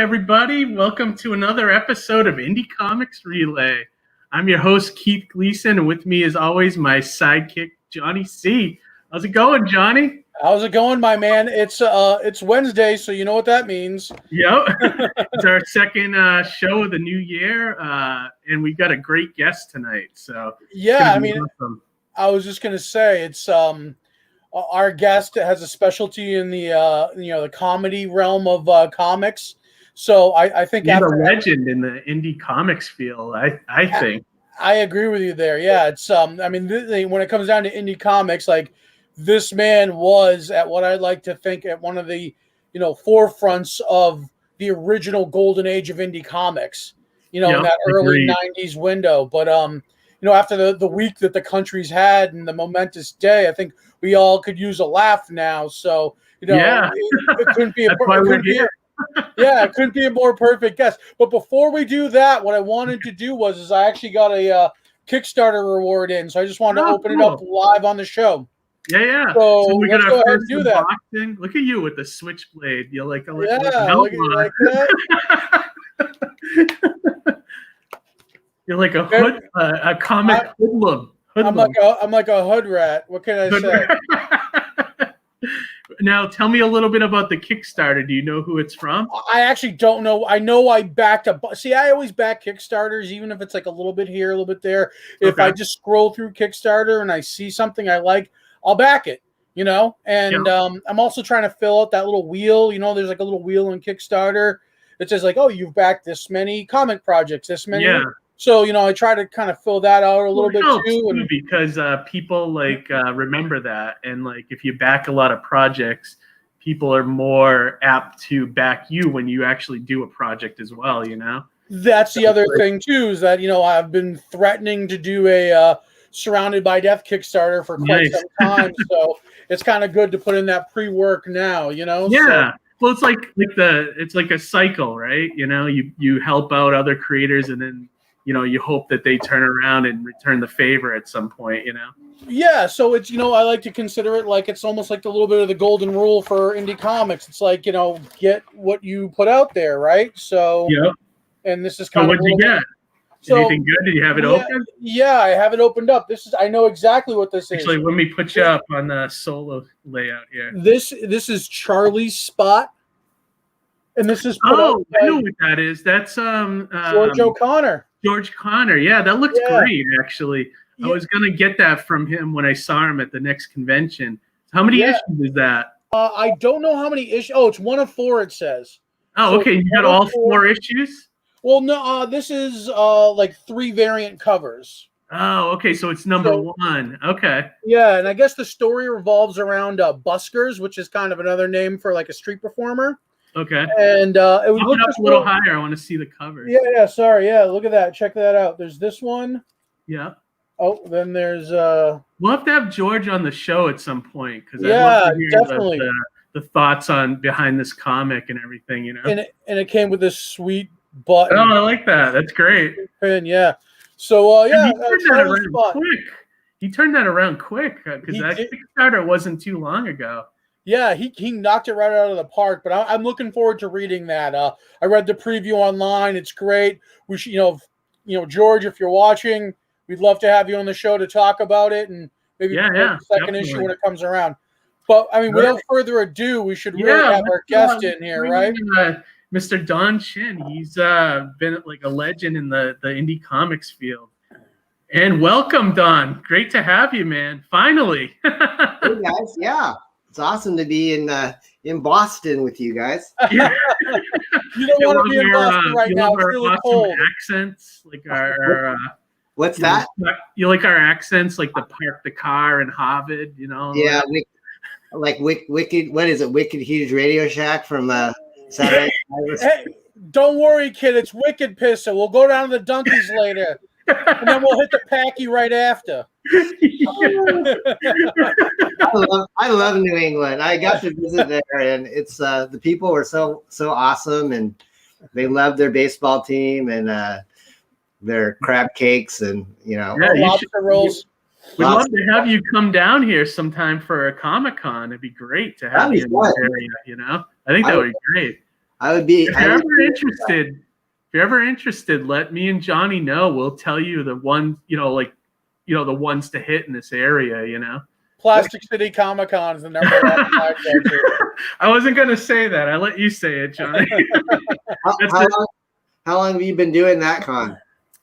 everybody. Welcome to another episode of Indie Comics Relay. I'm your host, Keith Gleason, and with me, as always, my sidekick, Johnny C. How's it going, Johnny? How's it going, my man? It's Wednesday, so you know what that means. Yep. It's our second show of the new year, and we got a great guest tonight. So yeah, I mean, awesome. I was just gonna say it's our guest has a specialty in the comedy realm of comics. So I think he's a legend in the indie comics field. I think I agree with you there. Yeah, it's I mean, when it comes down to indie comics, like this man was at what I'd like to think at one of the forefronts of the original golden age of indie comics. In that early '90s window. But after the week that the country's had and the momentous day, I think we all could use a laugh now. So it couldn't be it couldn't be a more perfect guest. But before we do that, what I wanted to do was I actually got a Kickstarter reward in, so I just wanted to open it up live on the show. Yeah. So we got our first do that. Look at you with the switchblade. You're like a like that. You're like a hood, a comic hoodlum. I'm like a hood rat. What can I say? Now, tell me a little bit about the Kickstarter. Do you know who it's from? I actually don't know. I know I backed I always back Kickstarters, even if it's like a little bit here, a little bit there. If I just scroll through Kickstarter and I see something I like, I'll back it, And I'm also trying to fill out that little wheel. There's like a little wheel in Kickstarter that says like, oh, you've backed this many comic projects, this many. Yeah. So, I try to kind of fill that out a little bit too. Because people remember that. And like, if you back a lot of projects, people are more apt to back you when you actually do a project as well, That's the other thing too, is that, I've been threatening to do a Surrounded by Death Kickstarter for quite some time. So it's kind of good to put in that pre-work now, Yeah. So, well, it's like a cycle, right? You help out other creators and then, you hope that they turn around and return the favor at some point, Yeah, so it's, I like to consider it like it's almost like a little bit of the golden rule for indie comics. It's like, get what you put out there, right? So, and this is kind of. What'd you get? Anything good? Did you have it open? Yeah, I have it opened up. I know exactly what this is. Actually, let me put you up on the solo layout here. This is Charlie's Spot. And this is I know what that is. That's George O'Connor. George Connor, yeah, that looks great. Actually, I was gonna get that from him when I saw him at the next convention. How many issues is that? I don't know how many issues. Oh, it's 1 of 4. It says. Oh, okay. You got all 4 issues. Well, no. This is like 3 variant covers. Oh, okay. So it's number 1. Okay. Yeah, and I guess the story revolves around buskers, which is kind of another name for like a street performer. Okay. And it was up a little higher. I want to see the cover. Yeah. Sorry. Yeah. Look at that. Check that out. There's this one. Yeah. Oh, then there's. We'll have to have George on the show at some point because I'd love to hear definitely the thoughts on behind this comic and everything. And it came with this sweet button. Oh, I like that. That's great. And yeah. So he turned that around quick. He turned that around quick because that Kickstarter wasn't too long ago. Yeah, he knocked it right out of the park, but I'm looking forward to reading that. I read the preview online. It's great. We should, George, if you're watching, we'd love to have you on the show to talk about it and maybe the second issue when it comes around. But I mean, without further ado, we should really have our guest in here, right? Mr. Don Shin. He's been like a legend in the indie comics field. And welcome, Don. Great to have you, man. Finally. Hey guys, yeah. It's awesome to be in Boston with you guys. Yeah. You don't want to be in Boston right now. It's really cold. Accents, like our what's that? You like our accents, like the park the car and Harvard, Yeah, like Wicked. What is it? Wicked Huge Radio Shack from Saturday. Hey, don't worry, kid. It's Wicked Pisser. We'll go down to the Dunkies later, and then we'll hit the Packy right after. I love New England. I got to visit there, and it's the people were so awesome, and they love their baseball team and their crab cakes and lobster rolls. We'd love to have you come down here sometime for a Comic-Con. It'd be great to have you in this area. I think that would be great. I would be. If you're ever interested, let me and Johnny know. We'll tell you the ones, the ones to hit in this area. Plastic City Comic-Con is the number one podcast. I wasn't going to say that. I let you say it, Johnny. How long have you been doing that con?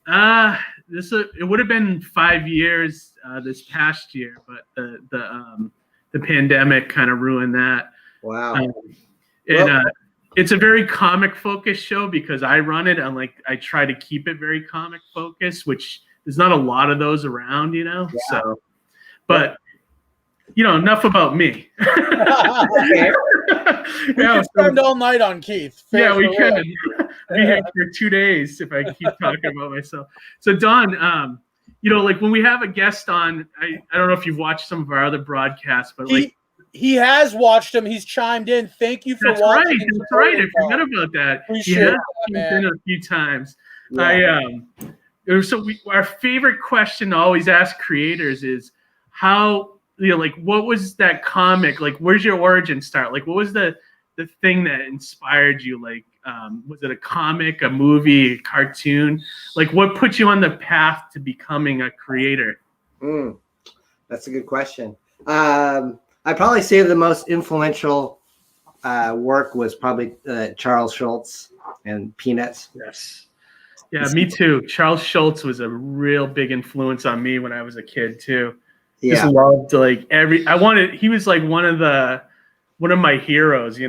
It would have been 5 years this past year, but the pandemic kind of ruined that. Wow. It's a very comic focused show because I run it. I try to keep it very comic focused, which there's not a lot of those around, Yeah. So, but enough about me. Okay. We can spend all night on Keith. Yeah, we can. Be here for 2 days if I keep talking about myself. So Don, when we have a guest on, I don't know if you've watched some of our other broadcasts, but he has watched them. He's chimed in. Thank you for watching. That's right. I forgot about that. He has chimed in a few times. Yeah. Our favorite question to always ask creators is how, what was that comic? Where's your origin start? What was the thing that inspired you? Was it a comic, a movie, a cartoon? What put you on the path to becoming a creator? That's a good question. I'd probably say the most influential work was probably Charles Schultz and Peanuts. Yes. Yeah, me too. Charles Schultz was a real big influence on me when I was a kid too. Yeah. Just loved he was one of my heroes,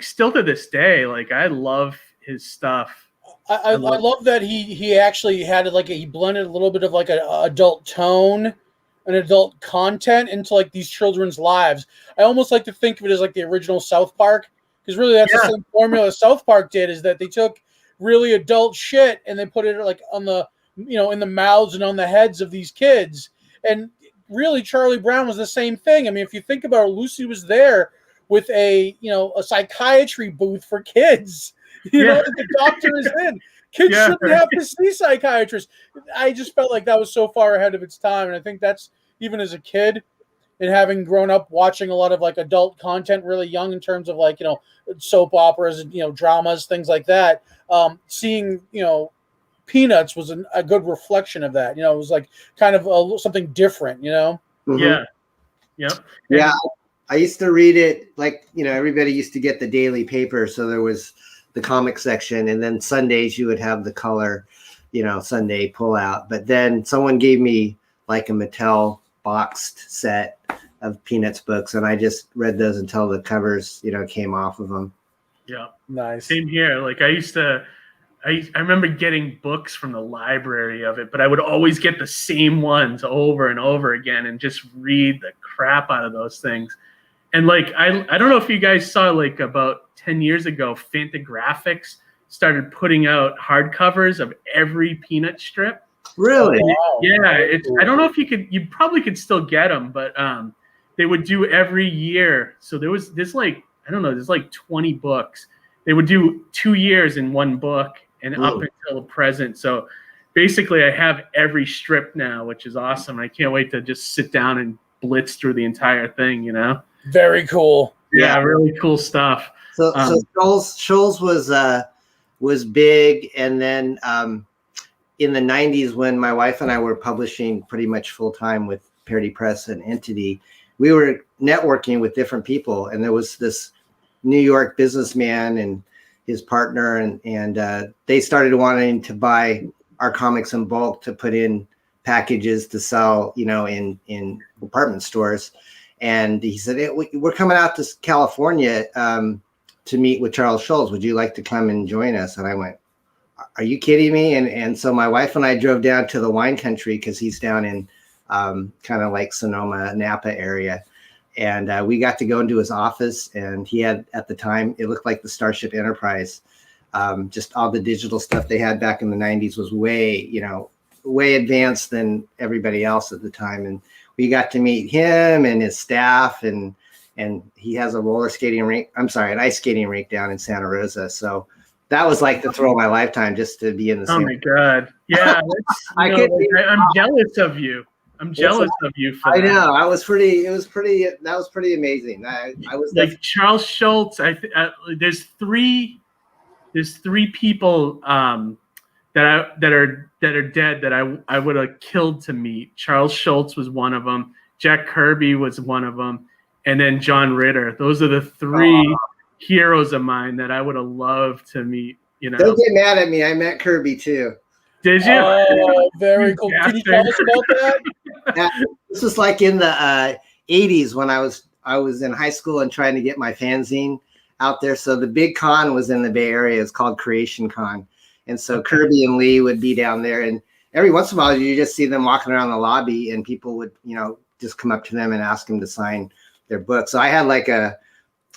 still to this day. I love his stuff. I love that he actually had he blended a little bit of an adult tone and adult content into these children's lives. I almost like to think of it as the original South Park, because really that's the same formula South Park did, is that they took really adult shit and they put it on the in the mouths and on the heads of these kids. And really Charlie Brown was the same thing. I mean, if you think about it, Lucy was there with a psychiatry booth for kids. The doctor is in. Kids shouldn't have to see psychiatrists. I just felt like that was so far ahead of its time. And I think that's, even as a kid and having grown up watching a lot of adult content really young in terms of soap operas and, dramas, things like that. Seeing, Peanuts was a good reflection of that. It was kind of something different, Mm-hmm. Yeah. Yep. Yeah. I used to read it everybody used to get the daily paper. So there was the comic section, and then Sundays you would have the color, Sunday pull out. But then someone gave me a Mattel boxed set of Peanuts books, and I just read those until the covers, came off of them. Yeah. Nice. Same here. I remember getting books from the library of it, but I would always get the same ones over and over again and just read the crap out of those things. And I don't know if you guys saw about 10 years ago, Fantagraphics started putting out hardcovers of every Peanut strip. Really? Wow. Yeah. I don't know if you probably could still get them, but they would do every year. So there's 20 books. They would do 2 years in one book and up until the present. So basically I have every strip now, which is awesome. I can't wait to just sit down and blitz through the entire thing, Very cool. Yeah, really cool stuff. So Schultz was big, and then in the 90s, when my wife and I were publishing pretty much full time with Parody Press and Entity, we were networking with different people, and there was this New York businessman and his partner, and they started wanting to buy our comics in bulk to put in packages to sell, in department stores. And he said, hey, we're coming out to California to meet with Charles Schultz. Would you like to come and join us? And I went, are you kidding me? And so my wife and I drove down to the wine country, because he's down in kind of Sonoma, Napa area. And we got to go into his office, and he had, at the time, it looked like the Starship Enterprise. Just all the digital stuff they had back in the 90s was way advanced than everybody else at the time. And we got to meet him and his staff, and he has a an ice skating rink down in Santa Rosa. So that was the thrill of my lifetime, just to be in the same. Oh my God. Yeah. I'm jealous of you. I'm jealous of you for that. I know. That was pretty amazing. I was Charles Schultz. There's three there's 3 people that are dead that I would have killed to meet. Charles Schultz was one of them. Jack Kirby was one of them, and then John Ritter. Those are the 3 heroes of mine that I would have loved to meet. You know, don't get mad at me. I met Kirby too. Did you? Oh, very cool. Can you tell us about that? This was like in the 80s when I was in high school and trying to get my fanzine out there. So the big con was in the Bay Area. It's called Creation Con. And so Kirby and Lee would be down there. And every once in a while, you just see them walking around the lobby and people would, just come up to them and ask them to sign their book. So I had like a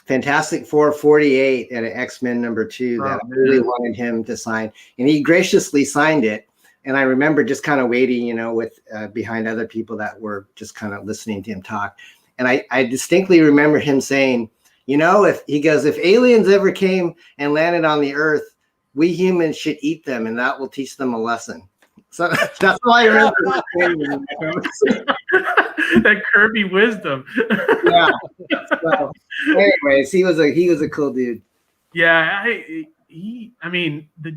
Fantastic Four 48 and an X-Men #2 that I really wanted him to sign. And he graciously signed it. And I remember just kind of waiting, with behind other people that were just kind of listening to him talk. And I distinctly remember him saying, if aliens ever came and landed on the earth, we humans should eat them and that will teach them a lesson. So that's all I remember. That Kirby wisdom. Yeah. So, anyways, he was a cool dude. Yeah, I mean the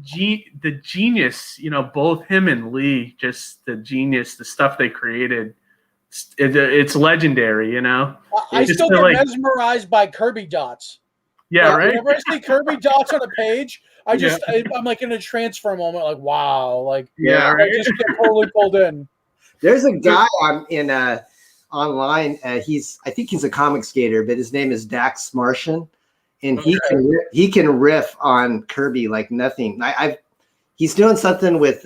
genius, both him and Lee, just the genius, the stuff they created. It's legendary, I still get mesmerized by Kirby dots. Yeah, right. Whenever I see Kirby dots on a page, I'm like in a trance for a moment, like wow, like right. I just get totally pulled in. There's a guy online. I think he's a comic skater, but his name is Dax Martian, and he can riff on Kirby like nothing. He's doing something with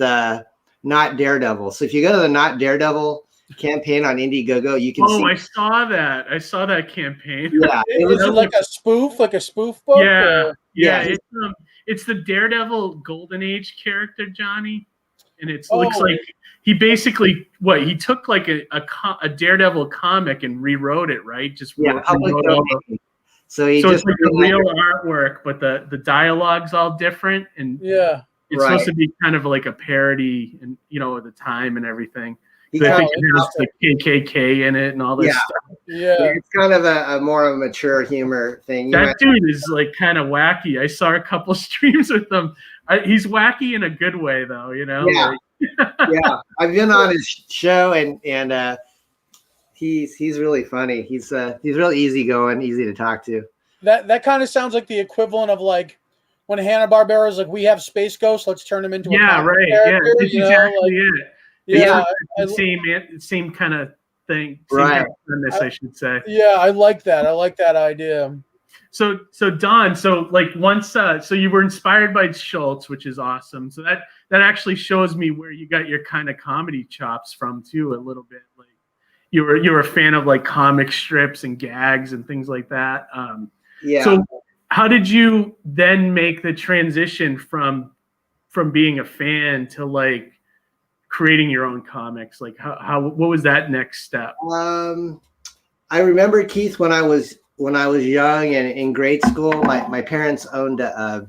Not Daredevil. So if you go to the Not Daredevil campaign on Indiegogo, you can see. I saw that. I saw that campaign. Yeah, is it like a spoof book? Yeah, yeah. It's the Daredevil Golden Age character, Johnny, and it looks like he basically he took like a Daredevil comic and rewrote it, right? So it's like the real artwork, but the dialogue's all different, and it's supposed to be kind of like a parody, and of the time and everything. I think it has the KKK in it and all this stuff. Yeah, it's kind of a more mature humor thing. That dude is like kind of wacky. I saw a couple streams with him. He's wacky in a good way, though. Yeah, yeah. I've been on his show, and he's really funny. He's really easygoing, easy to talk to. That kind of sounds like the equivalent of like when Hanna-Barbera is like, we have space ghosts, let's turn them into a right. Character, yeah, that's exactly it. Yeah, same kind of thing. Right. I should say. Yeah, I like that. I like that idea. So Don, once, so you were inspired by Schultz, which is awesome. So that actually shows me where you got your kind of comedy chops from too, a little bit. Like you were a fan of like comic strips and gags and things like that. Yeah. So how did you then make the transition from being a fan to like creating your own comics? Like what was that next step? I remember, Keith, when I was young and in grade school, my parents owned a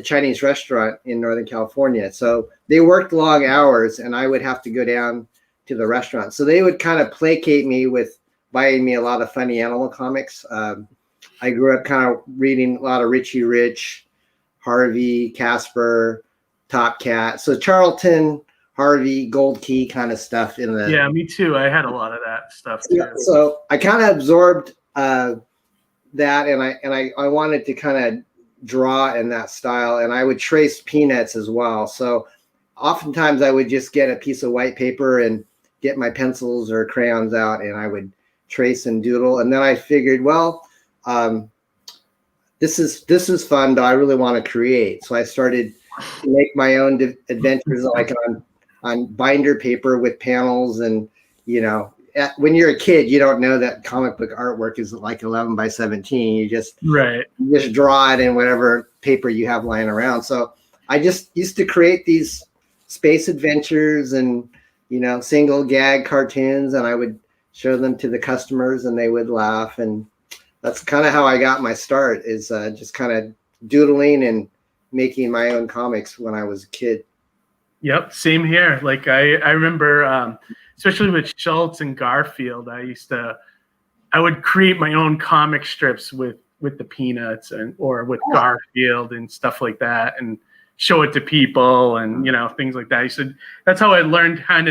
Chinese restaurant in Northern California. So they worked long hours and I would have to go down to the restaurant. So they would kind of placate me with buying me a lot of funny animal comics. I grew up kind of reading a lot of Richie Rich, Harvey, Casper, Top Cat. So Charlton, Harvey, Gold Key kind of stuff in the. Yeah, me too. I had a lot of that stuff too. Yeah, so I kind of absorbed that, and I wanted to kind of draw in that style, and I would trace peanuts as well. So oftentimes I would just get a piece of white paper and get my pencils or crayons out, and I would trace and doodle. And then I figured, well, this is fun, but I really want to create. So I started to make my own adventures, like on binder paper with panels. And when you're a kid, you don't know that comic book artwork is like 11 by 17. You just draw it in whatever paper you have lying around. So I just used to create these space adventures and single gag cartoons, and I would show them to the customers and they would laugh. And that's kind of how I got my start, is just kind of doodling and making my own comics when I was a kid. Yep, same here. Like I remember, especially with Schultz and Garfield, I would create my own comic strips with with the Peanuts or with Garfield and stuff like that, and show it to people and things like that. He said that's how I learned how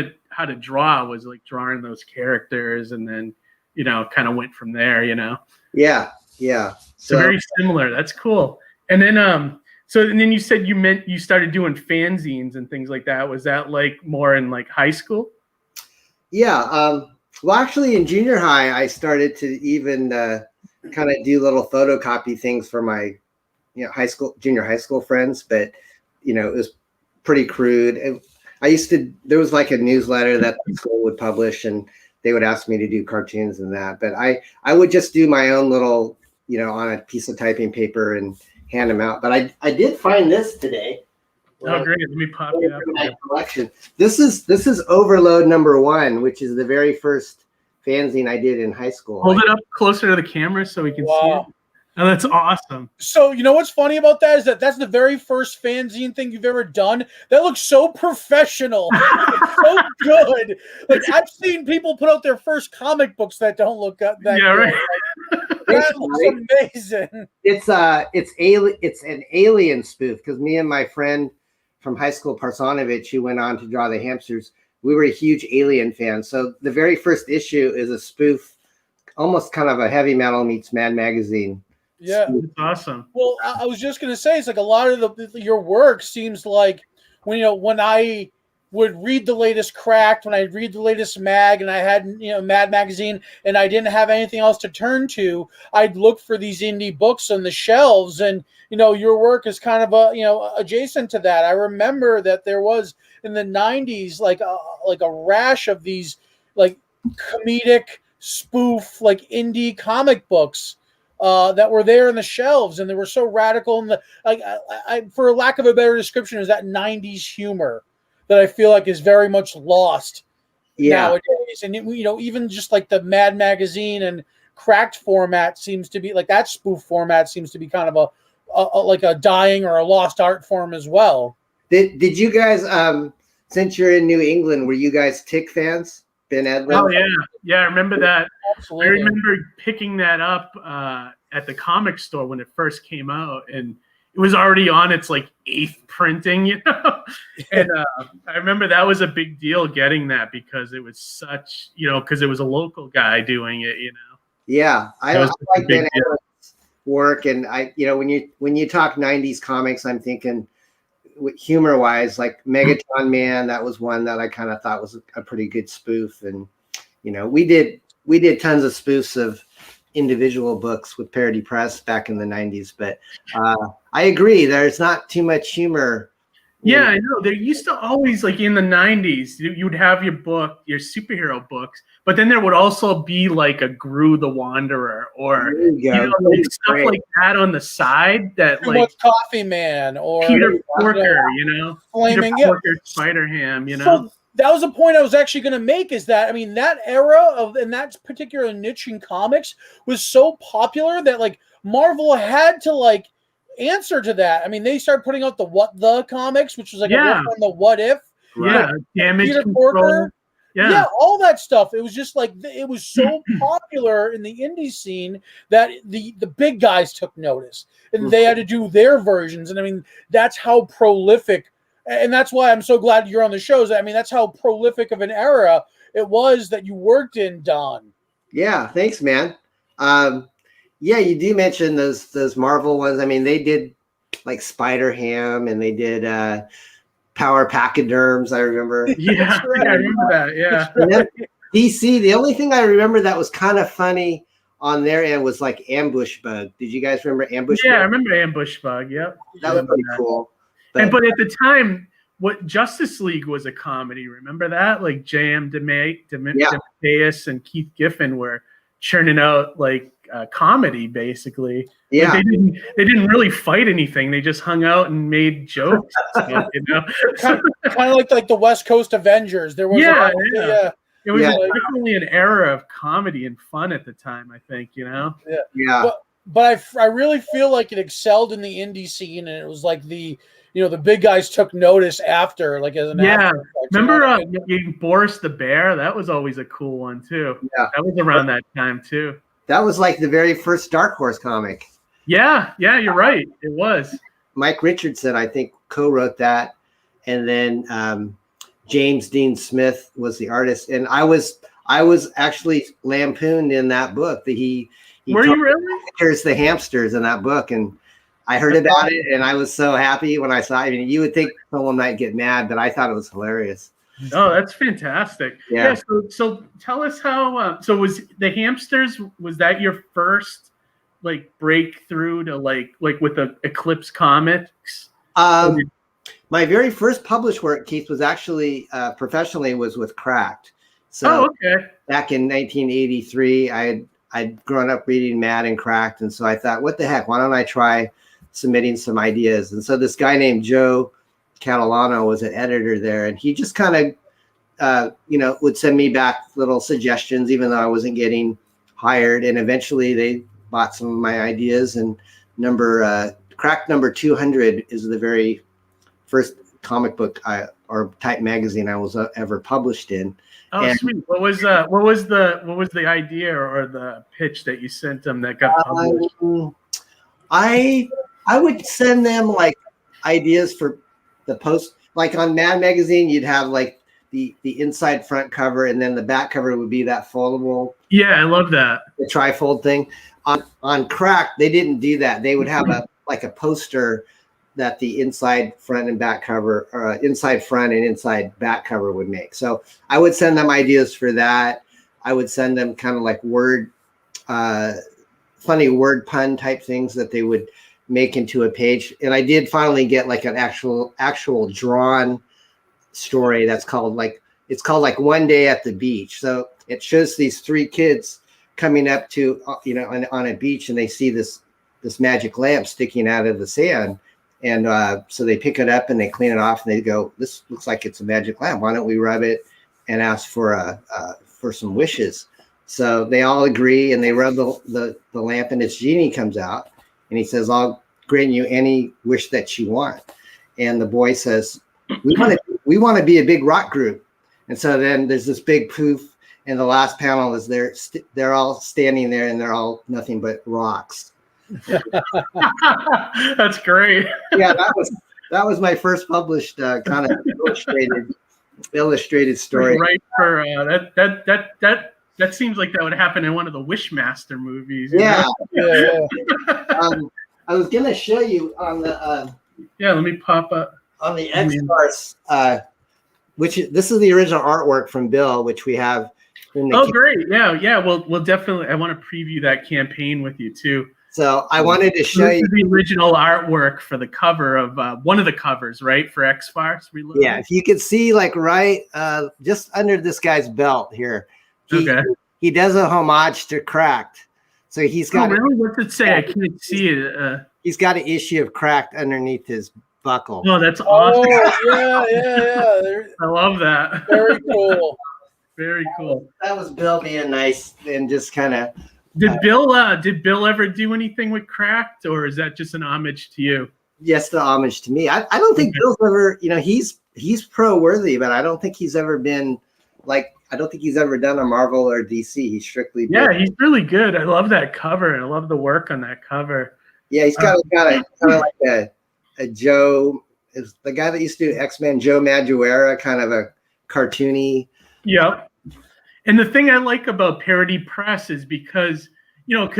to draw, was like drawing those characters, and then kind of went from there. Yeah. So very similar. That's cool. And then and then you said you started doing fanzines and things like that. Was that like more in like high school? Yeah. Well, actually, in junior high, I started to even kind of do little photocopy things for my, junior high school friends. But, it was pretty crude. There was like a newsletter that the school would publish, and they would ask me to do cartoons and that. But I would just do my own little, on a piece of typing paper and hand them out. But I did find this today. Oh, great. Let me pop it up. My collection. This is Overload #1, which is the very first fanzine I did in high school. Hold it up closer to the camera so we can see it. Oh, that's awesome. So what's funny about that is that's the very first fanzine thing you've ever done. That looks so professional. It's so good. Like, I've seen people put out their first comic books that don't look that good. Right. Like, that looks amazing. It's an Alien spoof, because me and my friend from high school, Parsonovich, who went on to draw the Hamsters, we were huge Alien fans. So the very first issue is a spoof, almost kind of a Heavy Metal meets Mad Magazine. Yeah, that's awesome. Well, I was just gonna say, it's like a lot of your work seems like when I would read the latest Cracked, when I read the latest Mag, and I had Mad Magazine, and I didn't have anything else to turn to, I'd look for these indie books on the shelves, and your work is kind of adjacent to that. I remember that there was in the 90s like a rash of these like comedic spoof like indie comic books that were there in the shelves, and they were so radical. And I for lack of a better description, is that 90s humor that I feel like is very much lost nowadays. And even just like the Mad Magazine and Cracked format seems to be like that spoof format seems to be kind of like a dying or a lost art form as well. Did you guys, since you're in New England, were you guys Tick fans? Ben Edlund? Oh yeah, I remember that. Absolutely. I remember picking that up at the comic store when it first came out, and it was already on its like 8th printing, And I remember that was a big deal getting that, because it was such, because it was a local guy doing it, Yeah, I like Ben Edlund's work, and when you talk 90s comics, I'm thinking humor wise, like Megatron Man, that was one that I kind of thought was a pretty good spoof. And we did tons of spoofs of individual books with Parody Press back in the 90s, but I agree, there's not too much humor. Yeah, I know. There used to always, like in the 90s, you would have your superhero books, but then there would also be like a Gru the Wanderer, or like stuff like that on the side that like Coffee Man or Peter Porker, Flaming Peter Porker, Spider-Ham, So that was a point I was actually going to make, is that, that era and that particular niche in comics was so popular that like Marvel had to like answer to that. They started putting out the What the comics, which was like a riff on the What If. Yeah, Damage Peter Control. Porker. Yeah, all that stuff. It was just like it was so popular in the indie scene that the big guys took notice, and they had to do their versions. And that's how prolific, and that's why I'm so glad you're on the shows. That's how prolific of an era it was that you worked in, Don. Yeah, thanks, man. Yeah, you do mention those Marvel ones. They did like Spider-Ham, and they did Power Pachyderms, I remember. Yeah, I remember that, yeah. And then DC, the only thing I remember that was kind of funny on their end was like Ambush Bug. Did you guys remember Ambush Bug? Yeah, I remember Ambush Bug, yep. That was pretty cool. But at the time, what Justice League was a comedy, remember that? Like J.M. DeMatteis and Keith Giffen were churning out like comedy, basically. Yeah, like they didn't really fight anything. They just hung out and made jokes. Kind of like the West Coast Avengers. There was it was definitely an era of comedy and fun at the time, I think. Yeah. But I really feel like it excelled in the indie scene, and it was like the big guys took notice after, like as an after effect. Remember Boris the Bear? That was always a cool one too. Yeah, that was around that time too. That was like the very first Dark Horse comic. Yeah, you're right. It was. Mike Richardson, I think, co-wrote that, and then James Dean Smith was the artist, and I was actually lampooned in that book. That he Were you really? Here's the Hamsters in that book, and I heard about it, and I was so happy when I saw it. I mean, you would think someone might get mad, but I thought it was hilarious. Oh, that's fantastic. Yeah. So tell us how. So was the Hamsters? Was that your first like breakthrough to like with the Eclipse Comics? My very first published work, Keith, was actually professionally was with Cracked. So okay. Back in 1983, I'd grown up reading Mad and Cracked, and so I thought, what the heck? Why don't I try submitting some ideas? And so this guy named Joe Catalano was an editor there, and he just kind of, would send me back little suggestions, even though I wasn't getting hired. And eventually, they bought some of my ideas. And Cracked number 200 is the very first comic book or type magazine I was ever published in. Oh, and, sweet. What was the idea or the pitch that you sent them that got published? I would send them like ideas for the post, like on Mad Magazine, you'd have like the inside front cover, and then the back cover would be that foldable. Yeah, I love that. The trifold thing. On Crack, they didn't do that. They would have a poster that the inside front and back cover, or inside front and inside back cover would make. So I would send them ideas for that. I would send them kind of like funny word pun type things that they would make into a page. And I did finally get like an actual drawn story that's called like One Day at the Beach. So it shows these three kids coming up to on a beach, and they see this magic lamp sticking out of the sand. And so they pick it up and they clean it off, and they go, "This looks like it's a magic lamp. Why don't we rub it and ask for some wishes?" So they all agree, and they rub the lamp, and its genie comes out, and he says, "I'll grant you any wish that you want." And the boy says, "We want to be a big rock group." And so then there's this big poof, and the last panel is they're all standing there, and they're all nothing but rocks. That's great. Yeah, that was my first published kind of illustrated story. Right for that seems like that would happen in one of the Wishmaster movies. Yeah. I was gonna show you on the let me pop up on the X-Farce, this is the original artwork from Bill, which we have. Great! Yeah. We'll definitely. I want to preview that campaign with you too. So I wanted to show you the original artwork for the cover of one of the covers, right, for X-Farce Reloaded. Yeah, if you could see, like right just under this guy's belt here, he does a homage to Cracked. So he's got. Oh, really? What's it say? I can't see it. He's got an issue of Cracked underneath his buckle. Oh, that's awesome! Oh, yeah. I love that. Very cool. Very cool. That was Bill being nice and just kind of. Did Bill ever do anything with Cracked, or is that just an homage to you? Yes, the homage to me. I don't think Bill's ever, he's pro worthy, but I don't think he's ever been like, I don't think he's ever done a Marvel or DC. He's strictly Bill. Yeah, he's really good. I love that cover. I love the work on that cover. Yeah, he's got kind of like a Joe, is the guy that used to do X-Men, Joe Madureira, kind of a cartoony. Yep. And the thing I like about Parody Press is because of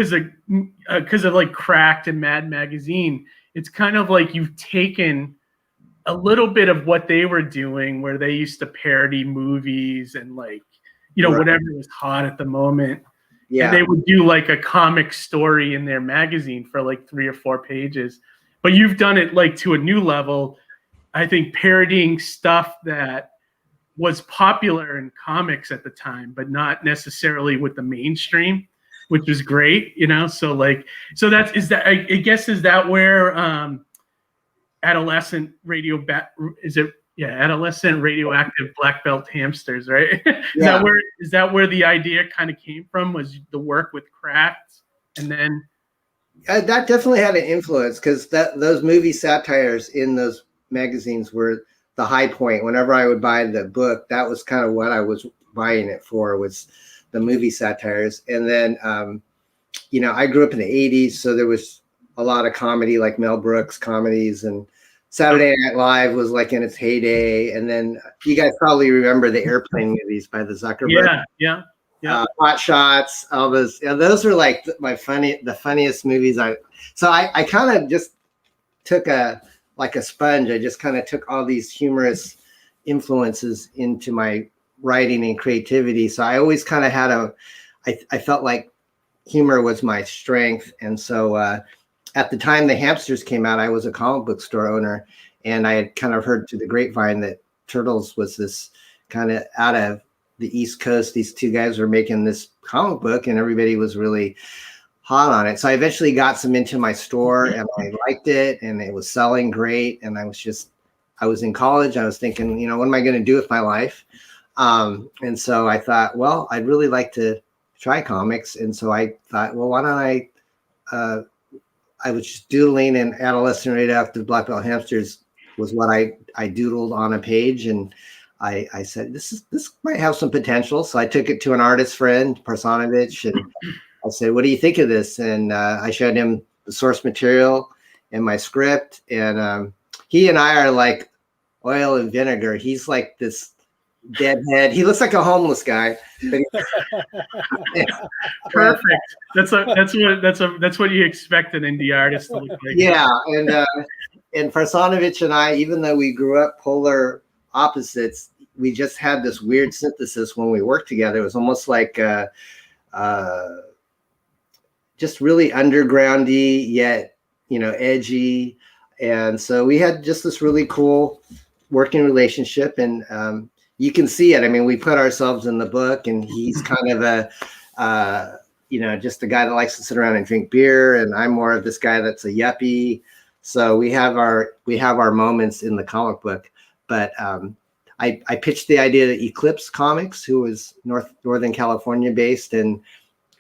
like Cracked and Mad Magazine, it's kind of like you've taken a little bit of what they were doing, where they used to parody movies and like, whatever was hot at the moment. Yeah. And they would do like a comic story in their magazine for like 3 or 4 pages. But you've done it like to a new level, I think, parodying stuff that was popular in comics at the time, but not necessarily with the mainstream, which is great, So is that where Adolescent Adolescent Radioactive Black Belt Hamsters, right? Is that where the idea kind of came from? Was the work with Cracked, and then that definitely had an influence, because those movie satires in those magazines were the high point. Whenever I would buy the book, that was kind of what I was buying it for, was the movie satires. And then, I grew up in the 80s, so there was a lot of comedy, like Mel Brooks comedies, and Saturday Night Live was like in its heyday. And then you guys probably remember the Airplane movies by the Zuckerberg. Yeah. Hot Shots, all those. Those are like the funniest movies. So I kind of just took like a sponge. I just kind of took all these humorous influences into my writing and creativity. So I always kind of had I felt like humor was my strength. And so at the time the Hamsters came out, I was a comic book store owner, and I had kind of heard through the grapevine that Turtles was this kind of out of the East Coast. These two guys were making this comic book, and everybody was really hot on it. So I eventually got some into my store, and I liked it, and it was selling great. And I was in college. I was thinking, what am I going to do with my life? And so I thought, well, I'd really like to try comics. And so I thought, well, why don't I was just doodling, and Adolescent, Radioactive, Black Belt, Hamsters was what I doodled on a page. And I said, this might have some potential. So I took it to an artist friend, Parsonovich, and I said, what do you think of this? And I showed him the source material and my script. And he and I are like oil and vinegar. He's like this deadhead. He looks like a homeless guy. But Perfect. That's what you expect an indie artist to look like. Yeah, and Parsonovich and I, even though we grew up polar opposites, we just had this weird synthesis when we worked together. It was almost like just really undergroundy yet edgy, and so we had just this really cool working relationship. And you can see it. I mean, we put ourselves in the book, and he's kind of just a guy that likes to sit around and drink beer, and I'm more of this guy that's a yuppie. So we have our moments in the comic book. But I pitched the idea to Eclipse Comics, who was Northern California based, and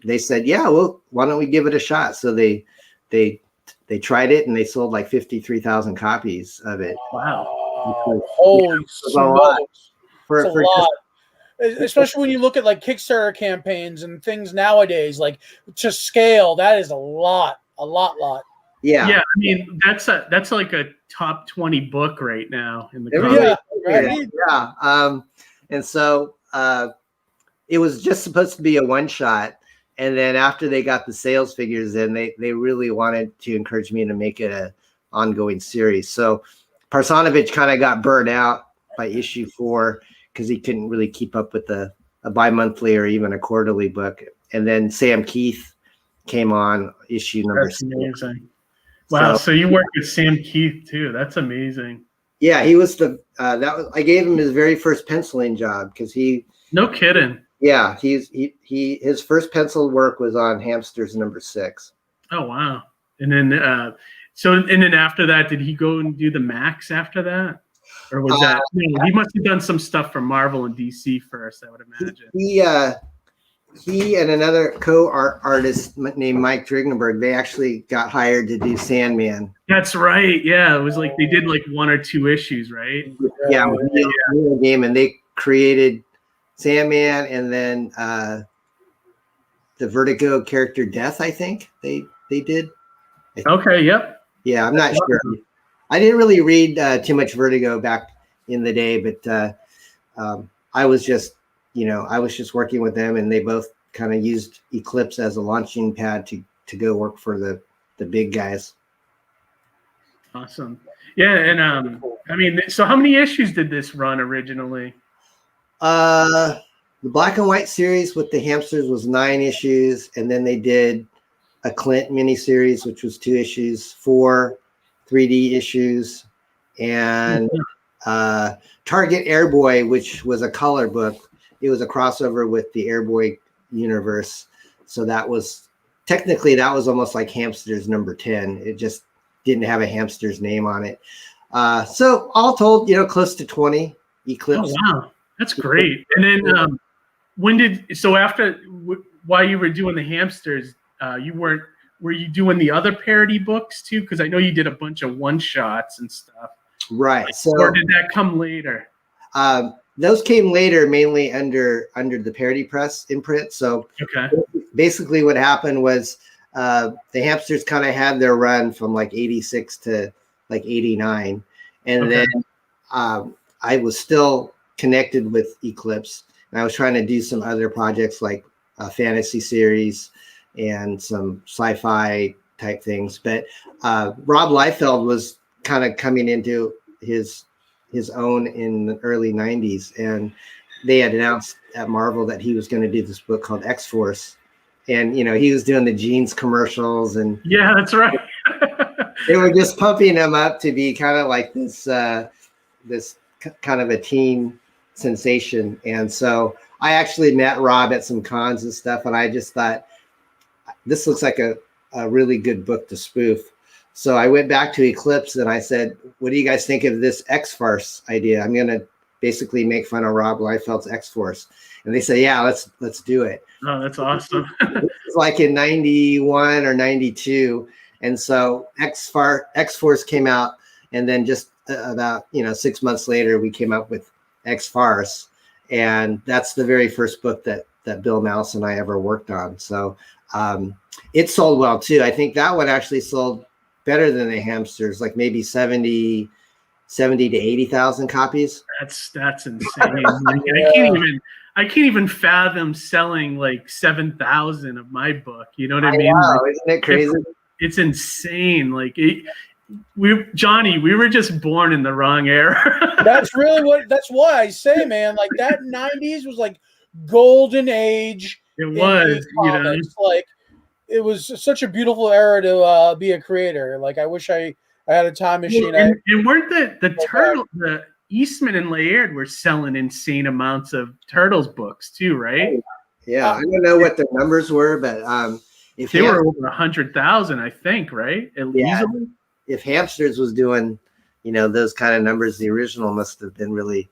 they said, yeah, well, why don't we give it a shot? So they tried it, and they sold like 53,000 copies of it. Wow. Holy smokes. For a lot. Especially when you look at like Kickstarter campaigns and things nowadays, like to scale, that is a lot. Yeah. I mean, that's like a top 20 book right now in the And so it was just supposed to be a one shot, and then after they got the sales figures in, they really wanted to encourage me to make it an ongoing series. So Parsonovich kind of got burned out by issue 4 because he couldn't really keep up with a bi-monthly or even a quarterly book. And then Sam Keith came on issue number 6. Amazing. Wow, so you worked with Sam Keith too. That's amazing. Yeah, he was I gave him his very first penciling job because he. No kidding. Yeah, his first pencil work was on Hamsters number 6. Oh wow! And then then after that, did he go and do the Max after that, or was that he must have done some stuff for Marvel and DC first? I would imagine. He and another co-artist named Mike Dringenberg, they actually got hired to do Sandman. That's right. Yeah, it was like they did like 1 or 2 issues, right? Yeah, game, and they created Sandman, and then the Vertigo character Death, I think they did. Okay. Yep. Yeah, I'm not sure. I didn't really read too much Vertigo back in the day, but I was just working with them, and they both kind of used Eclipse as a launching pad to go work for the big guys. Awesome. Yeah, and I mean, so how many issues did this run originally? The Black and White series with the Hamsters was 9 issues, and then they did a Clint miniseries, which was 2 issues, 4 3D issues, and Target Airboy, which was a color book. It was a crossover with the Airboy universe. So that was almost like Hamsters number 10. It just didn't have a Hamsters name on it. So all told, close to 20 Eclipse. Oh, wow. That's great. And then while you were doing the Hamsters, were you doing the other parody books too? Because I know you did a bunch of one-shots and stuff. Right. Or did that come later? Those came later, mainly under the Parody Press imprint. So basically what happened was the Hamsters kind of had their run from like 86 to like 89. And then I was still connected with Eclipse, and I was trying to do some other projects like a fantasy series and some sci-fi type things. But Rob Liefeld was kind of coming into his own in the early 90s, and they had announced at Marvel that he was going to do this book called X-Farce. And, you know, he was doing the jeans commercials, and yeah, that's right. they were just pumping him up to be kind of like this kind of a teen sensation. And so I actually met Rob at some cons and stuff, and I just thought, this looks like a really good book to spoof. So I went back to Eclipse and I said, what do you guys think of this X-Farce idea? I'm going to basically make fun of Rob Liefeld's X-Farce. And they said, yeah, let's do it. Oh, that's awesome. It was like in 91 or 92. And so X-Farce came out, and then just about 6 months later, we came up with X-Farce. And that's the very first book that Bill Mouse and I ever worked on. So it sold well too. I think that one actually sold better than the Hamsters, like maybe 70 to 80,000 copies. That's insane. Like, I can't even fathom selling like 7,000 of my book. You know what I mean? Know, like, isn't it crazy? It's insane. Like Johnny, we were just born in the wrong era. That's why I say, man, like that 90s was like golden age. It was, like it was such a beautiful era to be a creator. Like I wish I had a time machine. And weren't the Eastman and Laird were selling insane amounts of Turtles books too, right? Yeah, I don't know what the numbers were, but if they were over 100,000, I think, right? Easily. If Hamsters was doing, those kind of numbers, the original must have been really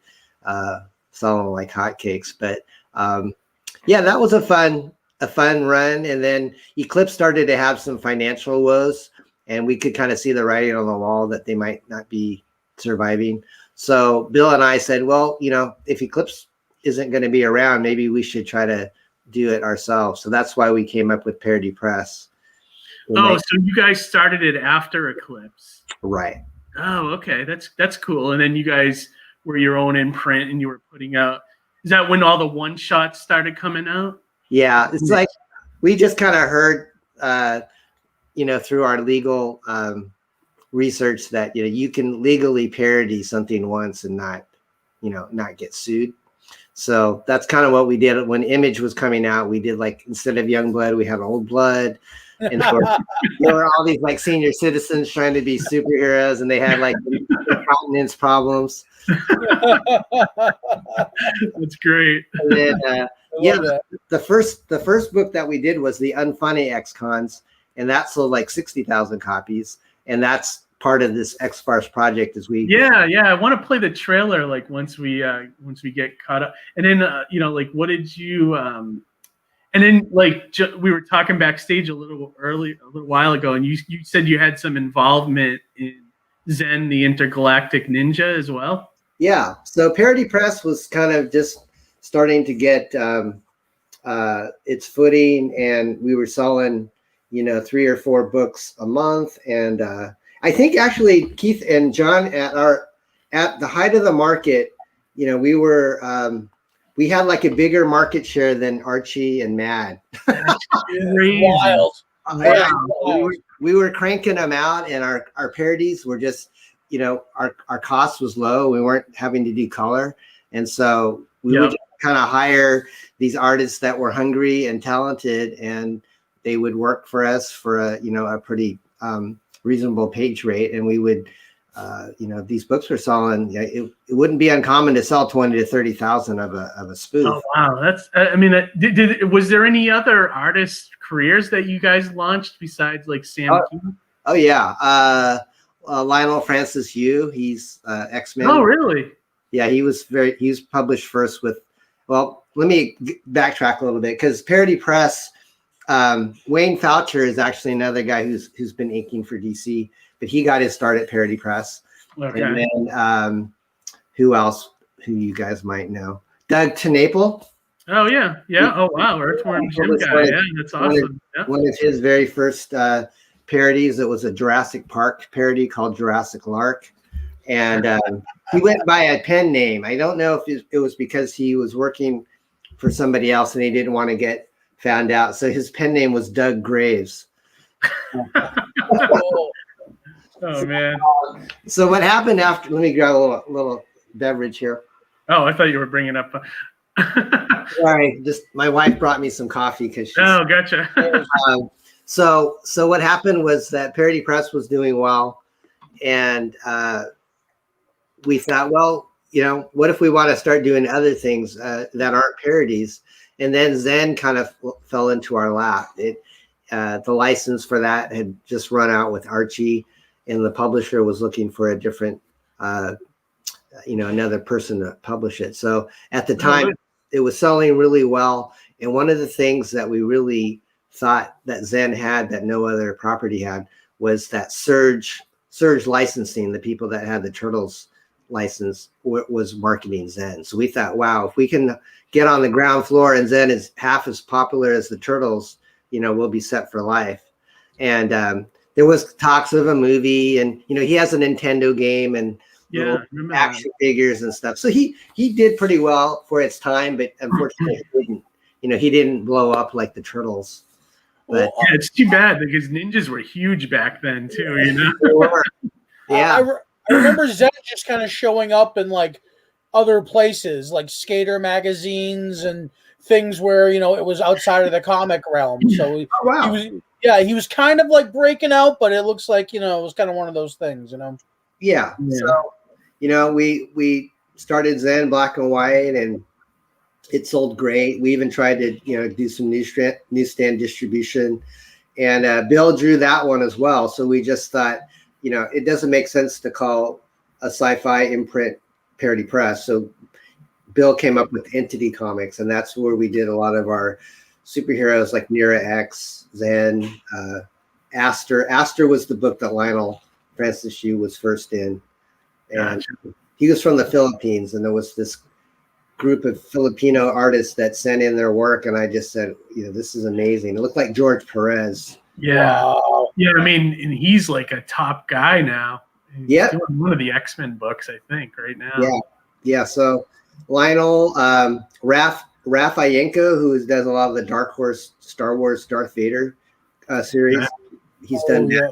selling like hotcakes. But that was a fun run. And then Eclipse started to have some financial woes, and we could kind of see the writing on the wall that they might not be surviving. So Bill and I said, well, if Eclipse isn't going to be around, maybe we should try to do it ourselves. So that's why we came up with Parody Press. So you guys started it after Eclipse. Right. Oh, okay. That's cool. And then you guys were your own imprint, and you were putting out. Is that when all the one shots started coming out? Yeah, it's like we just kind of heard, through our legal research that you can legally parody something once and not get sued. So that's kind of what we did when Image was coming out. We did, like, instead of Youngblood, we had Old Blood. And so there were all these like senior citizens trying to be superheroes, and they had like incontinence problems. That's great. And then the first book that we did was the Unfunny X-Cons, and that sold like 60,000 copies. And that's part of this X-Farce project. I want to play the trailer like once we get caught up. And then what did you and then we were talking backstage a little while ago, and you said you had some involvement in Zen the Intergalactic Ninja as well. Yeah, so Parody Press was kind of just starting to get its footing, and we were selling 3 or 4 books a month. And I think actually Keith and John at the height of the market, we were we had like a bigger market share than Archie and Mad. Wild. Yeah, we were cranking them out, and our parodies were just, our cost was low. We weren't having to do color. And so we would just kind of hire these artists that were hungry and talented, and they would work for us for a pretty reasonable page rate. And we would, these books were selling. It wouldn't be uncommon to sell 20 to 30,000 of a spoof. Oh wow, that's. Was there any other artist careers that you guys launched besides like Sam? Oh yeah, Lionel Francis Yu. He's X-Men. Oh really? Yeah, he was published first with. Well, let me backtrack a little bit, because Parody Press. Wayne Foucher is actually another guy who's been inking for DC, but he got his start at Parody Press. Okay. And then who else? Who you guys might know? Doug TeNapel. Oh yeah, yeah. Oh wow, Earthworm Jim guy. Yeah, that's awesome. One of his very first parodies. It was a Jurassic Park parody called Jurassic Lark, and he went by a pen name. I don't know if it was because he was working for somebody else and he didn't want to get found out. So his pen name was Doug Graves. Oh man. So what happened after? Let me grab a little beverage here. Oh, I thought you were bringing up. Sorry, just my wife brought me some coffee because she's. Oh, gotcha. So what happened was that Parody Press was doing well, and we thought, well, what if we want to start doing other things that aren't parodies? And then Zen kind of fell into our lap. The license for that had just run out with Archie, and the publisher was looking for a different, another person to publish it. So at the time, it was selling really well. And one of the things that we really thought that Zen had that no other property had was that Surge licensing. The people that had the Turtles license was marketing Zen. So we thought, wow, if we can get on the ground floor and Zen is half as popular as the Turtles, we'll be set for life. And there was talks of a movie, and he has a Nintendo game and action figures and stuff. So he did pretty well for its time, but unfortunately he didn't blow up like the Turtles. But yeah, it's too bad because ninjas were huge back then too. They were. Yeah. I remember Zen just kind of showing up in like other places, like skater magazines and things where it was outside of the comic realm. So he was kind of like breaking out, but it looks like it was kind of one of those things. Yeah. So we started Zen Black and White, and it sold great. We even tried to do some newsstand distribution, and Bill drew that one as well. So we just thought, it doesn't make sense to call a sci-fi imprint Parody Press. So Bill came up with Entity Comics, and that's where we did a lot of our superheroes like Nira X, Zen, Aster. Aster was the book that Lionel Francis Yu was first in. And he was from the Philippines, and there was this group of Filipino artists that sent in their work, and I just said, this is amazing. It looked like George Perez. Yeah. Wow. Yeah, I mean, and he's like a top guy now. He's doing one of the X-Men books, I think, right now. Yeah. So Lionel, Rafayenko, who does a lot of the Dark Horse Star Wars Darth Vader series, he's done that.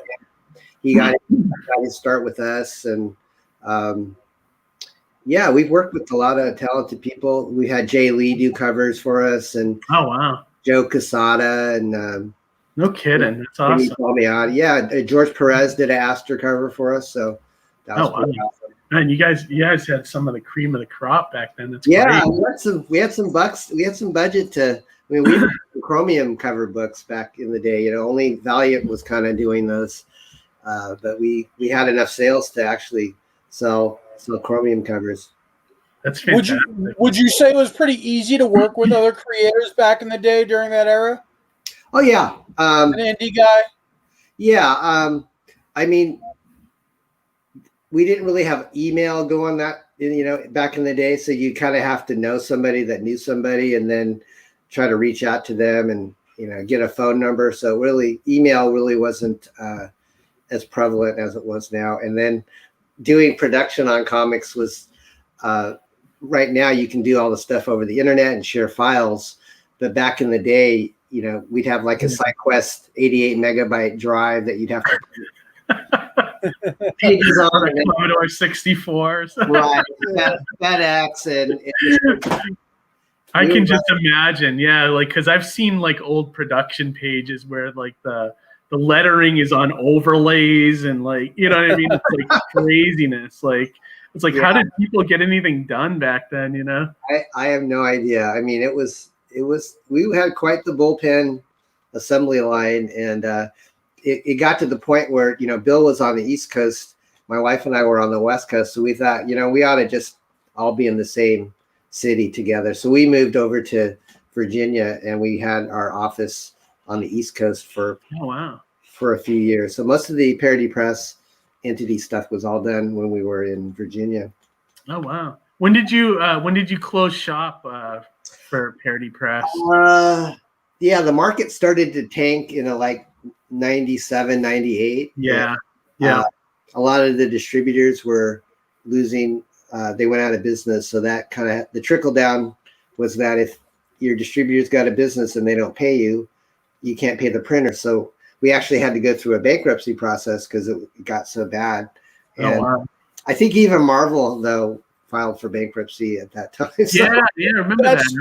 He got his start with us, and we've worked with a lot of talented people. We had Jay Lee do covers for us, and Joe Quesada, and no kidding, that's awesome. Yeah, George Perez did an Aster cover for us, so that was pretty awesome. Man, you guys had some of the cream of the crop back then. That's great. We had some budget to. I mean, we had Chromium cover books back in the day. Only Valiant was kind of doing those, but we had enough sales to actually sell Chromium covers. That's fantastic. Would you say it was pretty easy to work with other creators back in the day during that era? Oh yeah, an indie guy. Yeah, I mean, we didn't really have email going back in the day, so you kind of have to know somebody that knew somebody, and then try to reach out to them and get a phone number. So really, email really wasn't as prevalent as it was now. And then doing production on comics was right now you can do all the stuff over the internet and share files, but back in the day, we'd have like a SideQuest 88 megabyte drive that you'd have to pages on and Commodore 64. Right, FedEx, and I can just imagine, because I've seen like old production pages where like the lettering is on overlays and like what I mean. It's like craziness. Like it's like how did people get anything done back then? I have no idea. I mean, it was we had quite the bullpen assembly line, and it got to the point where Bill was on the East Coast, my wife and I were on the West Coast, so we thought we ought to just all be in the same city together. So we moved over to Virginia, and we had our office on the East Coast for a few years. So most of the Parody Press entity stuff was all done when we were in Virginia. Oh wow! When did you close shop for parody press? Yeah, the market started to tank in like 97, 98. Yeah. A lot of the distributors were losing. They went out of business. So that kind of the trickle down was that if your distributor's got a business and they don't pay you, you can't pay the printer. So we actually had to go through a bankruptcy process because it got so bad. And wow. I think even Marvel, though, filed for bankruptcy at that time. So, yeah, remember that's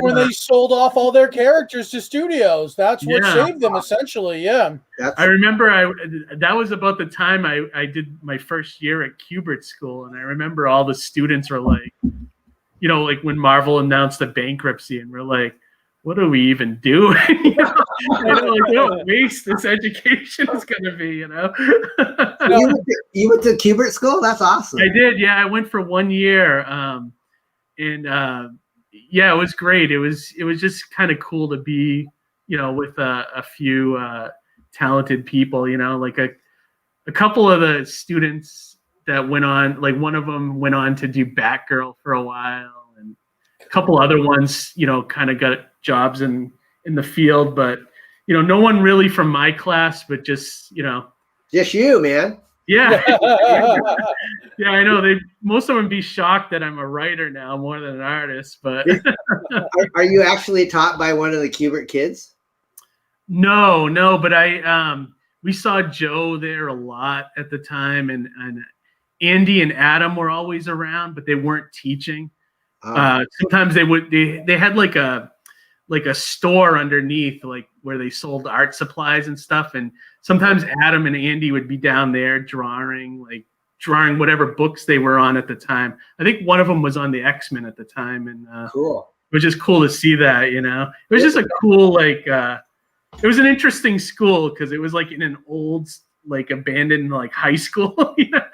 when they sold off all their characters to studios. That's what saved them, essentially. Yeah. I remember that was about the time I did my first year at Kubert School, and I remember all the students were like, you know, like when Marvel announced the bankruptcy, and we're like, what are we even doing? You know, like, what a waste this education is going to be, you know? You went to Kubert School? That's awesome. I did, yeah. I went for 1 year, and yeah, it was great. It was just kind of cool to be, you know, with a few talented people, you know, like a couple of the students that went on, like one of them went on to do Batgirl for a while, and a couple other ones, you know, kind of got jobs in the field, but you know, no one really from my class, but just, you know, just you, man. Yeah. Yeah, I know. Most of them be shocked that I'm a writer now more than an artist, but are you actually taught by one of the Kubert kids? No, but we saw Joe there a lot at the time, and Andy and Adam were always around, but they weren't teaching. Sometimes they had like a store underneath, like where they sold art supplies and stuff. And sometimes Adam and Andy would be down there drawing whatever books they were on at the time. I think one of them was on the X-Men at the time. And cool. It was just cool to see that, you know, it was just a cool, like, it was an interesting school because it was like in an old, like abandoned, like high school. You know?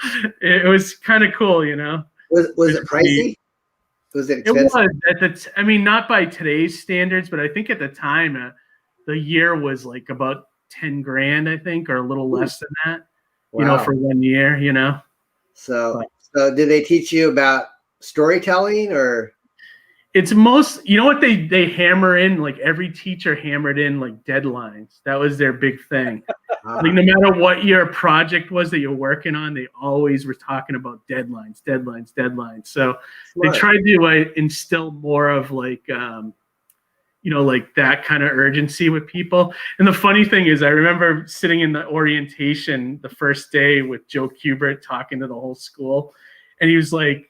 It was kind of cool, you know. Was it pricey? Was it expensive? It was I mean, not by today's standards, but I think at the time the year was like about 10 grand, I think, or a little less than that. Wow. You know, for 1 year, you know. So did they teach you about storytelling, or? It's you know what they hammer in, like every teacher hammered in like deadlines. That was their big thing. Like no matter what your project was that you're working on, they always were talking about deadlines. So they tried to instill more of like, you know, like that kind of urgency with people. And the funny thing is, I remember sitting in the orientation the first day with Joe Kubert talking to the whole school, and he was like,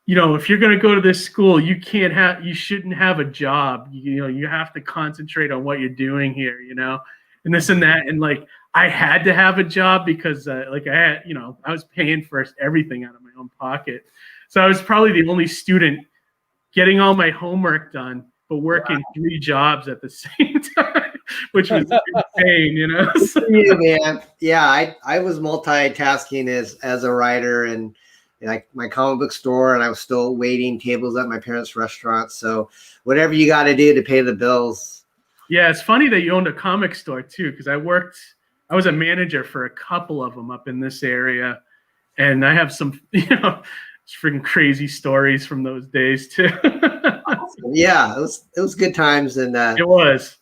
you know, if you're going to go to this school, you shouldn't have a job. You know, you have to concentrate on what you're doing here, you know, and this and that. And like, I had to have a job because like I had, you know, I was paying for everything out of my own pocket. So I was probably the only student getting all my homework done, but working 3 jobs at the same time, which was insane, you know? Yeah, man. Yeah. I was multitasking as a writer, and like my comic book store, and I was still waiting tables at my parents' restaurant. So whatever you got to do to pay the bills. Yeah, it's funny that you owned a comic store too, because I was a manager for a couple of them up in this area, and I have some, you know, freaking crazy stories from those days too. Yeah, it was good times, and it was.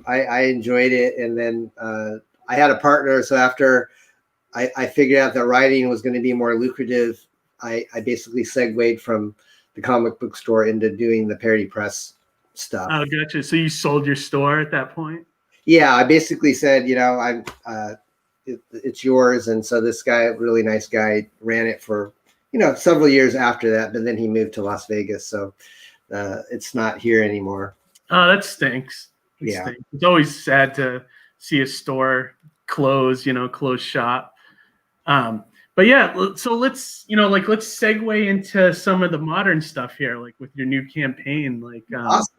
I enjoyed it, and then I had a partner. So after I figured out that writing was going to be more lucrative, I basically segued from the comic book store into doing the parody press stuff. Oh, gotcha. So you sold your store at that point? Yeah, I basically said, you know, it's yours. And so this guy, really nice guy, ran it for, you know, several years after that. But then he moved to Las Vegas, so it's not here anymore. Oh, that stinks. Stinks. It's always sad to see a store close, you know, close shop. But yeah, so let's segue into some of the modern stuff here, like with your new campaign. Like, awesome.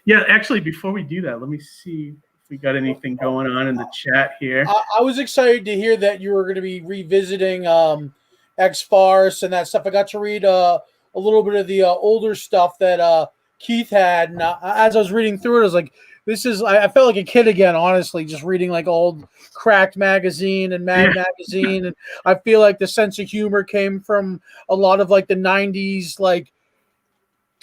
Yeah, actually, before we do that, let me see if we got anything going on in the chat here. I was excited to hear that you were going to be revisiting X-Farce and that stuff. I got to read a little bit of the older stuff that Keith had, and as I was reading through it, I was like, I felt like a kid again, honestly, just reading like old Cracked magazine and Mad magazine. And I feel like the sense of humor came from a lot of like the 90s, like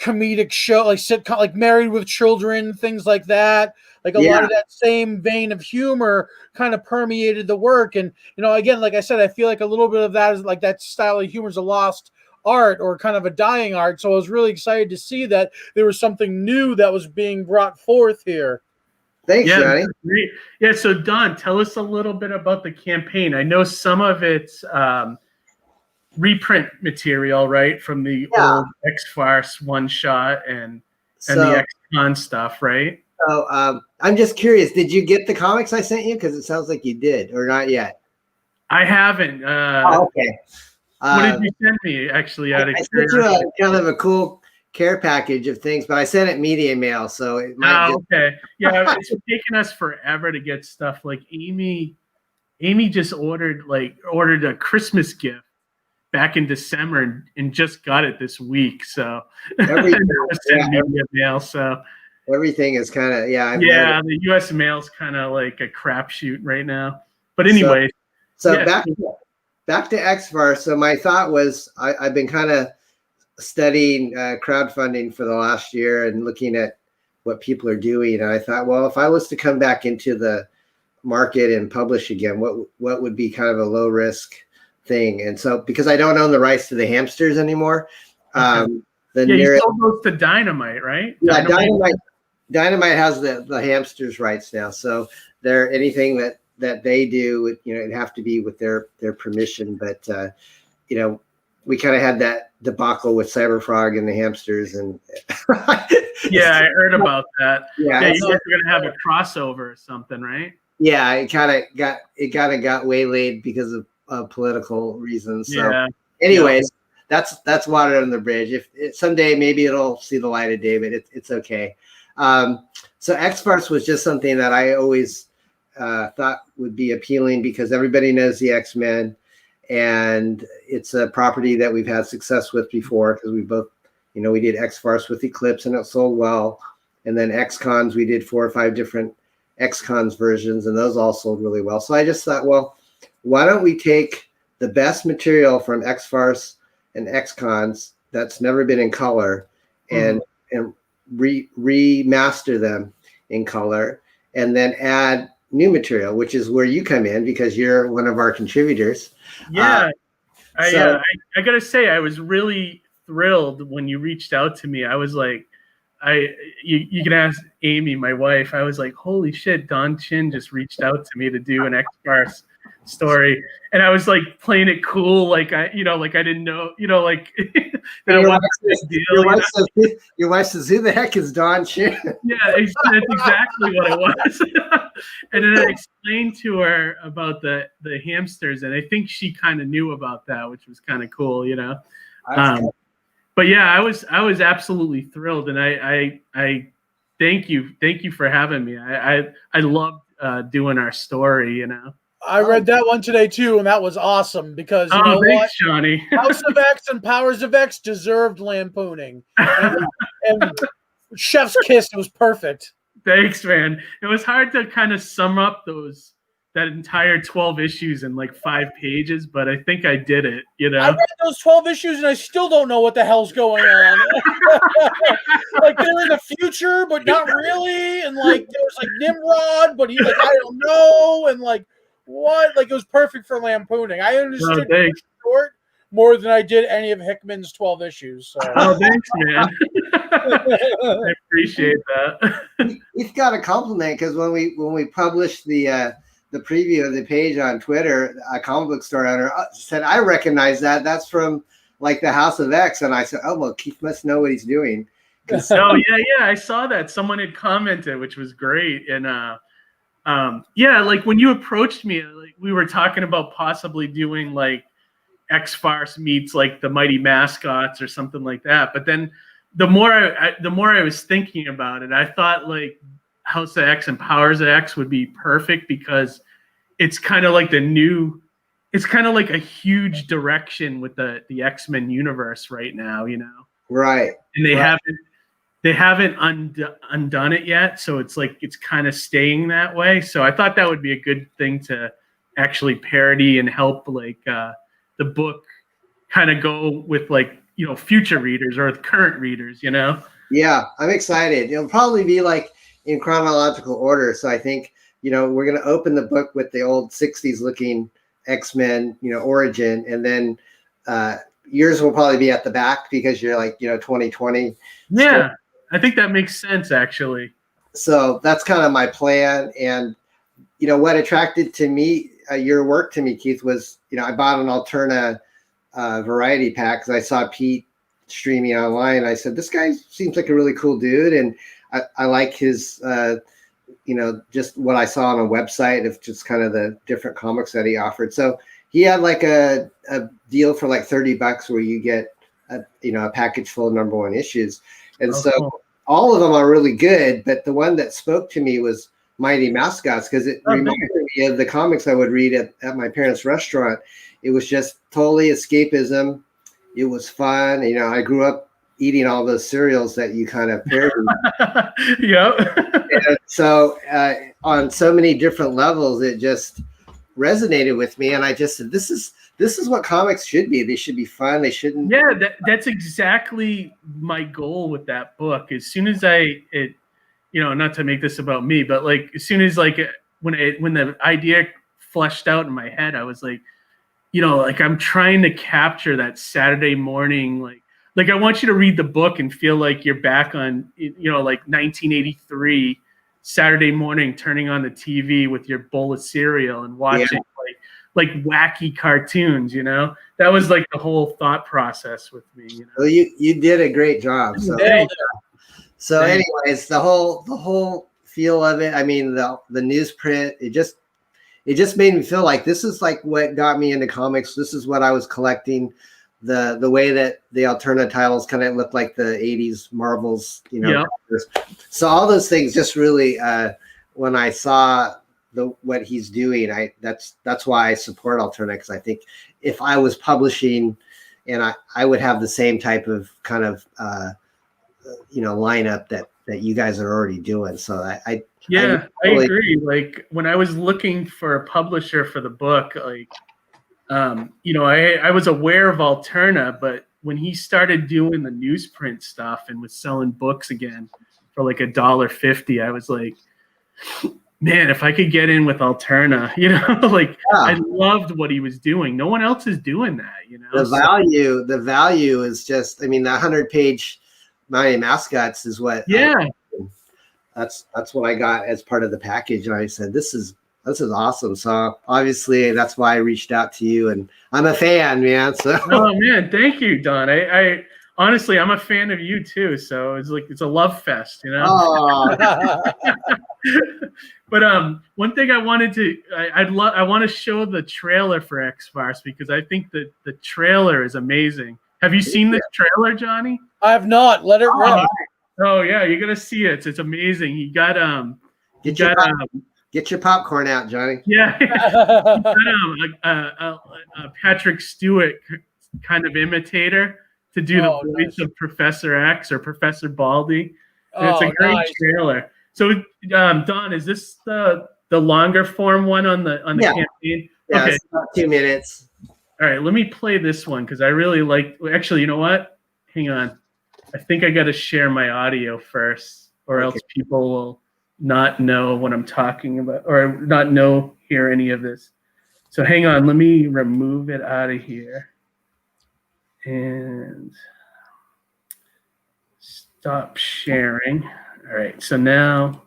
comedic show, like sitcom, like Married with Children, things like that. Like a lot of that same vein of humor kind of permeated the work. And, again, like I said, I feel like a little bit of that is like that style of humor is a lost art or kind of a dying art. So I was really excited to see that there was something new that was being brought forth here. Thanks, Johnny. Great. Yeah, so Don, tell us a little bit about the campaign. I know some of it's reprint material, right, from the old X-Farce one shot and the X-Con stuff, right? So I'm just curious, did you get the comics I sent you? Because it sounds like you did, or not yet. I haven't. Okay. What did you send me, actually? I sent you a kind of a cool care package of things, but I sent it media mail, so it might. Okay. Yeah, it's taken us forever to get stuff. Like Amy just ordered a Christmas gift back in December and just got it this week. So everything is kind of the U.S. mail's kind of like a crapshoot right now. But anyway, back to X-Farce. So my thought was I've been kind of studying crowdfunding for the last year and looking at what people are doing, and I thought, well, if I was to come back into the market and publish again, what would be kind of a low risk thing? And so because I don't own the rights to the Hamsters anymore, you sold those to Dynamite, right? Yeah, Dynamite has the Hamsters rights now, so they're anything that they do, it'd have to be with their permission. But we kind of had that debacle with Cyberfrog and the Hamsters, and yeah, I heard about that. Yeah, you guys were gonna have a crossover or something, right? Yeah, it kind of got waylaid because of political reasons. So, anyways, that's water under the bridge. If someday maybe it'll see the light of day, but it's okay. So X-Farce was just something that I always thought would be appealing because everybody knows the X-Men, and it's a property that we've had success with before because we both, we did X-Farce with Eclipse and it sold well, and then X-Cons we did 4 or 5 different X-Cons versions and those all sold really well. So I just thought, well, why don't we take the best material from X-Farce and X-Cons that's never been in color and remaster them in color, and then add new material, which is where you come in because you're one of our contributors. Yeah, I gotta say, I was really thrilled when you reached out to me. I was like, you can ask Amy, my wife. I was like, holy shit, Don Chin just reached out to me to do an X-Farce story, and I was like playing it cool, like I didn't know, like that I wanted this deal. Your wife says, "Who the heck is Don Chin?" Yeah, that's exactly what it was. And then I explained to her about the Hamsters, and I think she kind of knew about that, which was kind of cool, But yeah, I was absolutely thrilled, and I thank you for having me. I loved doing our story, I read that one today too, and that was awesome because thanks, what? Johnny. House of X and Powers of X deserved lampooning, and Chef's Kiss was perfect. Thanks, man. It was hard to kind of sum up that entire 12 issues in like 5 pages, but I think I did it. I read those 12 issues and I still don't know what the hell's going on. Like they're in the future, but not really, and like there was like Nimrod, but he's like I don't know, and like. What? Like it was perfect for lampooning. I understood short more than I did any of Hickman's 12 issues. So. Oh, thanks, man. I appreciate that. We've got a compliment because when we published the preview of the page on Twitter, a comic book store owner said, "I recognize that. That's from like the House of X." And I said, "Oh well, Keith must know what he's doing." Oh yeah, I saw that. Someone had commented, which was great, and. Like when you approached me, like we were talking about possibly doing like X-Farce meets like the Mighty Mascots or something like that. But then the more I was thinking about it, I thought like House of X and Powers of X would be perfect because it's kind of like it's kind of like a huge direction with the X-Men universe right now, Right. And they haven't undone it yet, so it's like it's kind of staying that way. So I thought that would be a good thing to actually parody and help like the book kind of go with like future readers or current readers, Yeah, I'm excited. It'll probably be like in chronological order. So I think, we're going to open the book with the old 60s looking X-Men, origin. And then yours will probably be at the back because you're like, 2020. Yeah, I think that makes sense, actually. So that's kind of my plan. And, what attracted to me, your work to me, Keith, was, I bought an Alterna variety pack because I saw Pete streaming online. I said, this guy seems like a really cool dude. And I like his, just what I saw on a website of just kind of the different comics that he offered. So he had like a deal for like $30 where you get a package full of #1 issues. And cool. All of them are really good, but the one that spoke to me was Mighty Mascots because it reminded me of the comics I would read at my parents' restaurant. It was just totally escapism. It was fun. I grew up eating all those cereals that you kind of paired. Yep. And so on so many different levels, it just resonated with me. And I just said, this is what comics should be. They should be fun. They shouldn't. Yeah, that's exactly my goal with that book. As soon as not to make this about me, but like as soon as when the idea fleshed out in my head, I was like, I'm trying to capture that Saturday morning, like I want you to read the book and feel like you're back on, like 1983 Saturday morning, turning on the TV with your bowl of cereal and watching like wacky cartoons. That was like the whole thought process with me. Well, you did a great job. So anyways, the whole feel of it. I mean, the newsprint. It just made me feel like this is like what got me into comics. This is what I was collecting. The way that the Alterna titles kind of look like the 80s Marvels, Yep. So all those things just really, when I saw what he's doing, that's why I support Alterna, because I think if I was publishing and I would have the same type of kind of, lineup that you guys are already doing. So I agree. Like when I was looking for a publisher for the book, I was aware of Alterna, but when he started doing the newsprint stuff and was selling books again for like $1.50, I was like, man, if I could get in with Alterna, I loved what he was doing. No one else is doing that, The value is just, the 100-page Mighty Mascots is what. Yeah. That's what I got as part of the package, and I said, this is awesome. So obviously that's why I reached out to you, and I'm a fan, man. So oh man, thank you, Don. I honestly, I'm a fan of you too. So it's a love fest, Oh. But one thing I wanted to, I want to show the trailer for X-Farce because I think that the trailer is amazing. Have you seen this trailer, Johnny? I have not. Let it run. Oh yeah, you're gonna see it. It's amazing. You got Get your popcorn out, Johnny. Yeah. Patrick Stewart kind of imitator to do the voice of Professor X or Professor Baldi. It's a great trailer. So, Don, is this the longer form one on the campaign? Yeah, okay. It's about 2 minutes. All right, let me play this one because I really like. Actually, you know what? Hang on. I think I got to share my audio first, or else people will not know what I'm talking about or not hear any of this. So hang on, let me remove it out of here and stop sharing. All right, so now,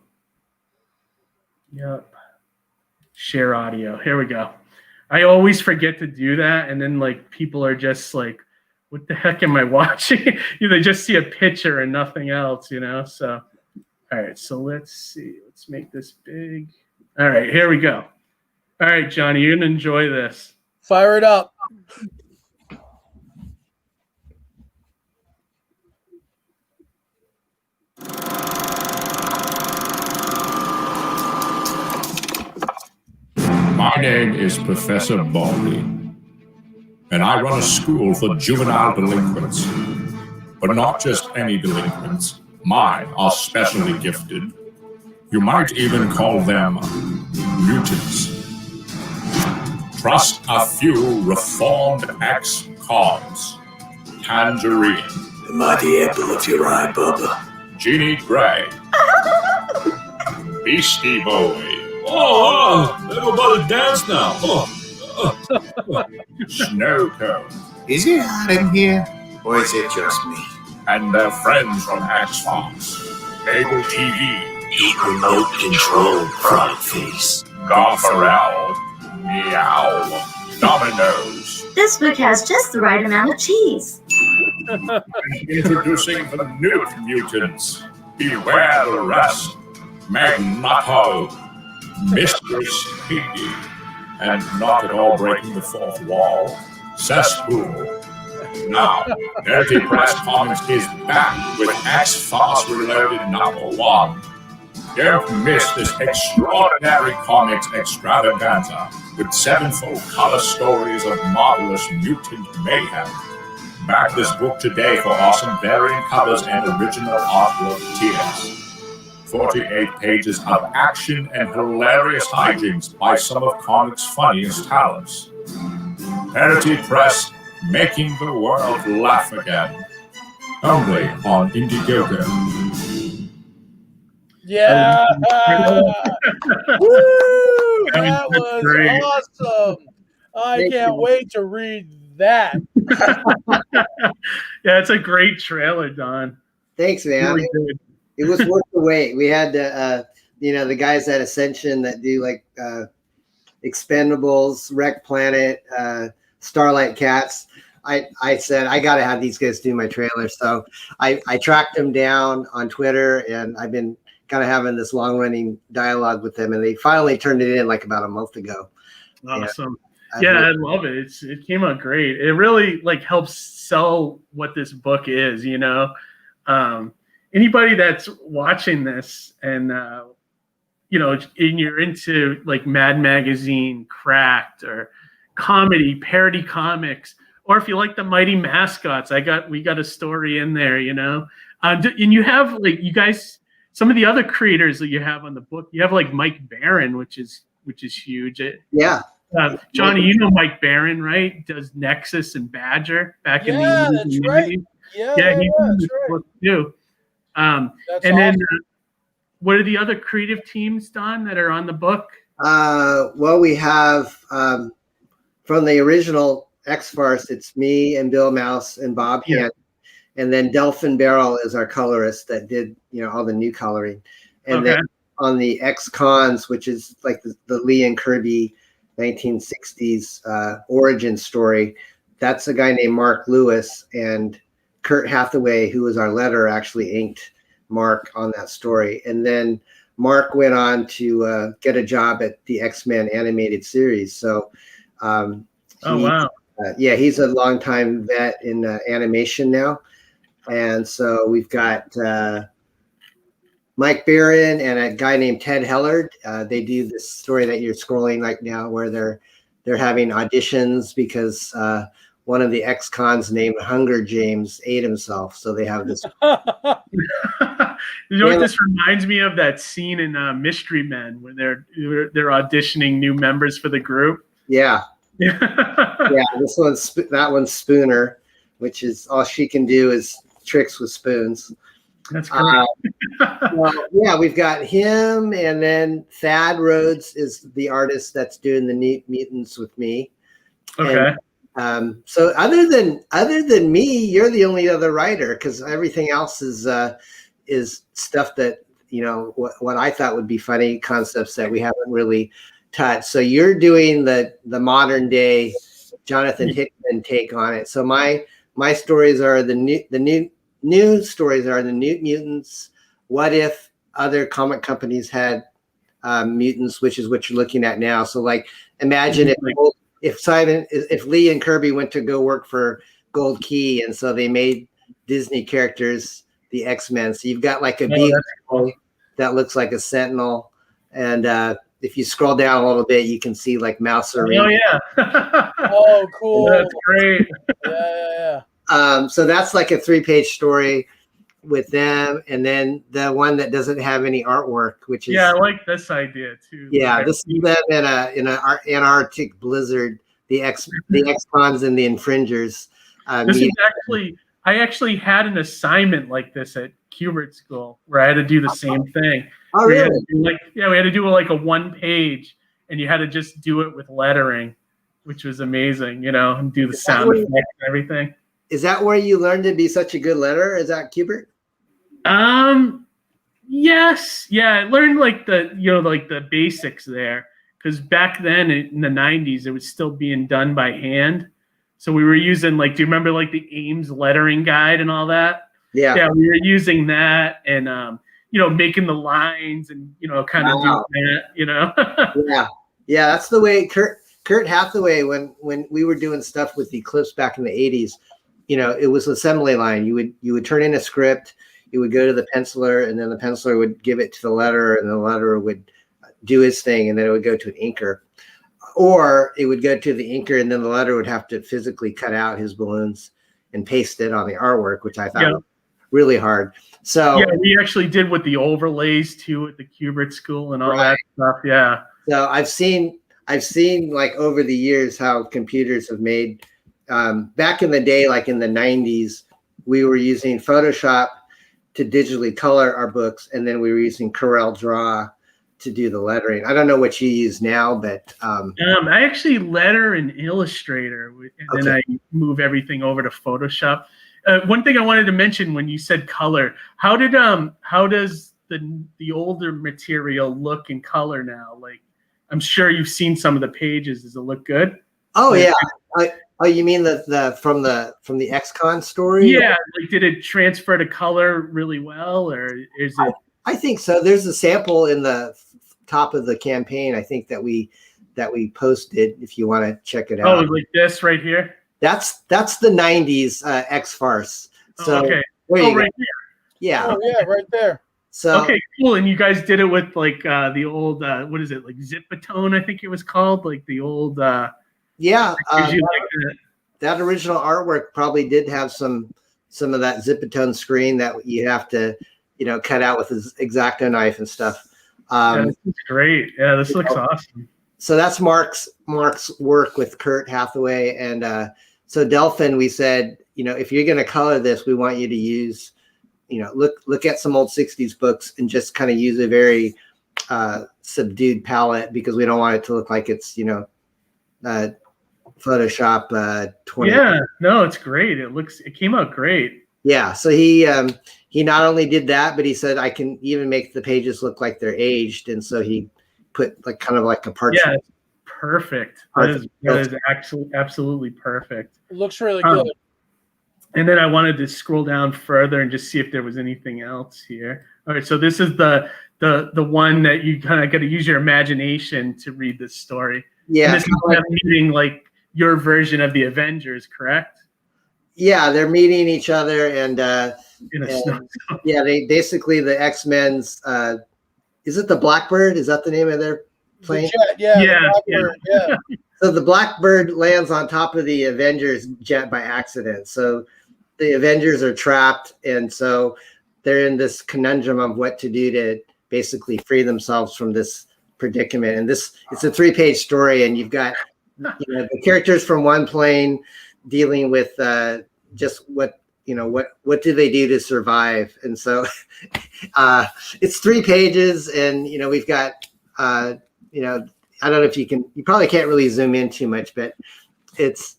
share audio. Here we go. I always forget to do that, and then people are just like, what the heck am I watching? They just see a picture and nothing else, so. All right, so let's see. Let's make this big. All right, here we go. All right, Johnny, you're going to enjoy this. Fire it up. My name is Professor Bandi, and I run a school for juvenile delinquents. But not just any delinquents. Mine are specially gifted. You might even call them mutants. Trust a few reformed ex-cons. Tangerine. Am I the apple of your eye, Bubba? Jeannie Gray. Beastie Boy. Everybody dance now. Snow Cone. Is it hot in here, or is it just me? And their friends from X-Farce. Cable TV. Eat remote control, frog face. Garfarel. Meow. Dominoes. This book has just the right amount of cheese. Introducing the Newt Mutants. Beware the rest. Magneto. Mistress Piggy. And not at all breaking the fourth wall. Cesspool. Now, Dirty Press Comics is back with X-Farce Reloaded #1. Don't miss this extraordinary comics extravaganza with 7 full-color stories of marvelous mutant mayhem. Back this book today for awesome variant covers and original artwork tiers. 48 pages of action and hilarious hijinks by some of comics' funniest talents. Parity Press, making the world laugh again. Only on Indiegogo. Yeah. Woo! That was great. awesome. I can't wait to read that. Yeah, it's a great trailer, Don. Thanks, man. Really good. It was worth the wait. We had the guys at Ascension that do like Expendables, Wreck Planet, Starlight Cats. I said I got to have these guys do my trailer, so I tracked them down on Twitter, and I've been kind of having this long running dialogue with them, and they finally turned it in like about a month ago. Awesome. Yeah, I love it. It came out great. It really like helps sell what this book is, you know. Anybody that's watching this and and you're into like Mad Magazine, Cracked, or comedy, parody comics, or if you like the Mighty Mascots, we got a story in there, you know. And you have like you guys, some of the other creators that you have on the book. You have like Mike Barron, which is huge. Yeah. Johnny, you know Mike Barron, right? Does Nexus and Badger back in the 80s. That's right. Yeah, he's in this book too. That's and then awesome. what are the other creative teams, Don, that are on the book? Well, we have from the original X-Farce, it's me and Bill Mouse and Bob Hant, and then Delphin Barrel is our colorist that did all the new coloring, and then on the X-Cons, which is like the Lee and Kirby 1960s origin story, that's a guy named Mark Lewis, and Kurt Hathaway, who was our letterer, actually inked Mark on that story. And then Mark went on to get a job at the X-Men animated series. So, he's a longtime vet in animation now. And so we've got Mike Barron and a guy named Ted Hellard. They do this story that you're scrolling right now, where they're having auditions because one of the ex-cons named Hunger James ate himself. So they have this. You know what this reminds me of? That scene in Mystery Men when they're auditioning new members for the group. Yeah. Yeah. That one's Spooner, which is all she can do is tricks with spoons. That's great. We've got him, and then Thad Rhodes is the artist that's doing the Neat Mutants with me. Okay. And, so other than me, you're the only other writer, because everything else is stuff that what I thought would be funny concepts that we haven't really touched. So you're doing the modern day Jonathan Hickman take on it. So my stories are the new stories are the New Mutants. What if other comic companies had mutants, which is what you're looking at now. So like imagine if Lee and Kirby went to go work for Gold Key, and so they made Disney characters the X-Men. So you've got like a beagle that looks like a Sentinel, and if you scroll down a little bit, you can see like Mouse Arena. Oh yeah. Oh, cool. That's great. Yeah. So that's like a 3-page story with them, and then the one that doesn't have any artwork, which is I like this idea too. Yeah, this is them in an Antarctic blizzard. The X-Cons and the Infringers This is actually, I actually had an assignment like this at Kubert School where I had to do the same thing. Oh, really? We had to do like a 1 page, and you had to just do it with lettering, which was amazing, and do the sound effects and everything. Is that where you learned to be such a good letterer? Is that Kubert? Yes. Yeah, I learned like the basics there, because back then in the 90s, it was still being done by hand. So we were using do you remember like the Ames lettering guide and all that? Yeah. Yeah, we were using that and making the lines and kind of doing that, Yeah, that's the way Kurt Hathaway, when we were doing stuff with Eclipse back in the 80s, it was assembly line. You would turn in a script, you would go to the penciler, and then the penciler would give it to the letterer, and the letterer would do his thing, and then it would go to an inker. Or it would go to the inker, and then the letterer would have to physically cut out his balloons and paste it on the artwork, which I thought was really hard. So yeah, we actually did with the overlays too at the Kubert School and all that stuff. Yeah. So I've seen like over the years how computers have made. Back in the day, like in the 90s, we were using Photoshop to digitally color our books, and then we were using Corel Draw to do the lettering. I don't know what you use now, but I actually letter in Illustrator, and then I move everything over to Photoshop. One thing I wanted to mention when you said color, how does the older material look in color now? Like, I'm sure you've seen some of the pages. Does it look good? Oh yeah. You mean the from the X-Con story? Yeah. Like, did it transfer to color really well, or is it? I think so. There's a sample in the top of the campaign, I think, that we posted. If you want to check it out. Oh, like this right here. That's the 90s X-Farce. So okay. Right here. Yeah. Oh yeah, right there. So okay, cool. And you guys did it with like the old what is it, like Zipatone, I think it was called, like the old that original artwork probably did have some of that Zipatone screen that you have to cut out with an X-Acto knife and stuff. This is great. Yeah, this looks awesome. So that's Mark's work with Kurt Hathaway, and so Delphin, we said, if you're going to color this, we want you to use, look at some old 60s books and just kind of use a very subdued palette, because we don't want it to look like it's Photoshop 20. Yeah, no, it's great. It came out great. Yeah, so he not only did that, but he said I can even make the pages look like they're aged, and so he put like kind of like a parchment. Yeah, it's perfect. That is absolutely perfect. It looks really good. And then I wanted to scroll down further and just see if there was anything else here. All right, so this is the one that you kind of got to use your imagination to read this story. Yeah, and this is them meeting like your version of the Avengers, correct? Yeah, they're meeting each other, and yeah, they basically the X-Men's. Is it the Blackbird? Is that the name of their plane? Yeah. So the Blackbird lands on top of the Avengers jet by accident. So the Avengers are trapped, and so they're in this conundrum of what to do to basically free themselves from this predicament. And it's a 3-page story, and you've got the characters from one plane dealing with just what do they do to survive. And so it's 3 pages, and we've got I don't know if you probably can't really zoom in too much, but it's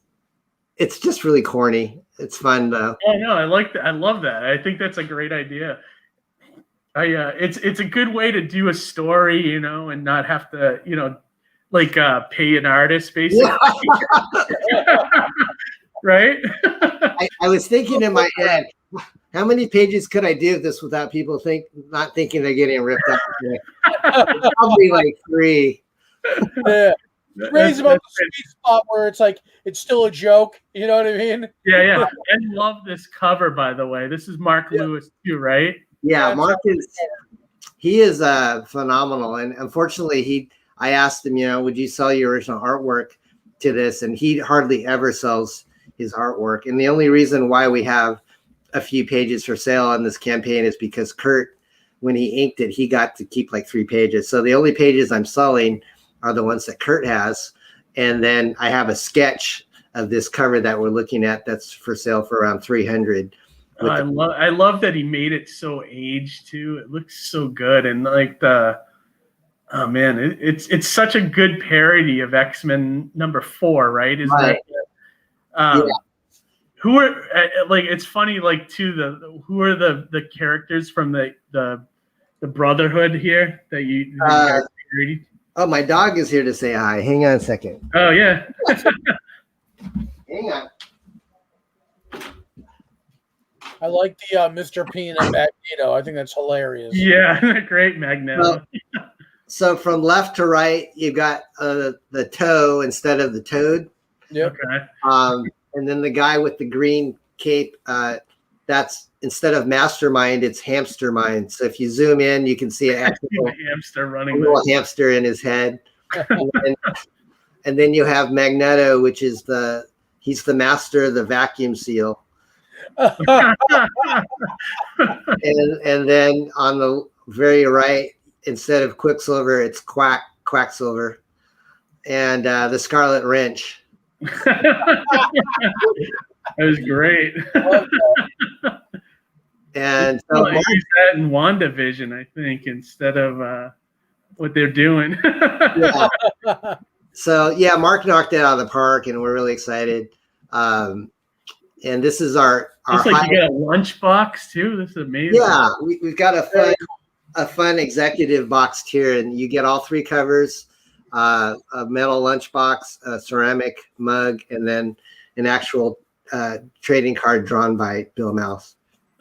just really corny. It's fun though. Oh no, I like that. I love that. I think that's a great idea. It's a good way to do a story, and not have to, pay an artist basically. Right? I was thinking in my head, how many pages could I do of this without people not thinking they're getting ripped out? Probably like 3. Yeah. Crazy about the sweet spot where it's like it's still a joke. You know what I mean? Yeah. I love this cover, by the way. This is Mark Lewis too, right? Yeah, Mark is phenomenal, and unfortunately, I asked him, would you sell your original artwork to this, and he hardly ever sells his artwork. And the only reason why we have a few pages for sale on this campaign is because Kurt, when he inked it, he got to keep like 3 pages. So the only pages I'm selling are the ones that Kurt has, and then I have a sketch of this cover that we're looking at that's for sale for around $300. I love that he made it so aged too. It looks so good, and like oh man, it's such a good parody of X-Men #4, right? Isn't right. Yeah. Who are like? It's funny, like too. Who are the characters from the Brotherhood here that you guys parodied? Oh, my dog is here to say hi. Hang on a second. Oh yeah. Hang on. I like the Mr. P and Magneto. I think that's hilarious. Yeah, great Magneto. So from left to right, you've got the toe instead of the toad. Yep. Okay. And then the guy with the green cape, that's instead of mastermind, it's hamster mind. So if you zoom in, you can see a hamster running. little hamster in his head. and then you have Magneto, which is he's the master of the vacuum seal. and then on the very right, instead of Quicksilver, it's Quacksilver, and the Scarlet Wrench. That was great. And so I use that in WandaVision, I think, instead of what they're doing. yeah. So yeah, Mark knocked it out of the park, and we're really excited. And this is our it's like you got a lunchbox too. This is amazing. Yeah, we've got a fun executive boxed here, and you get all 3 covers. A metal lunchbox, a ceramic mug, and then an actual trading card drawn by Bill Mouse.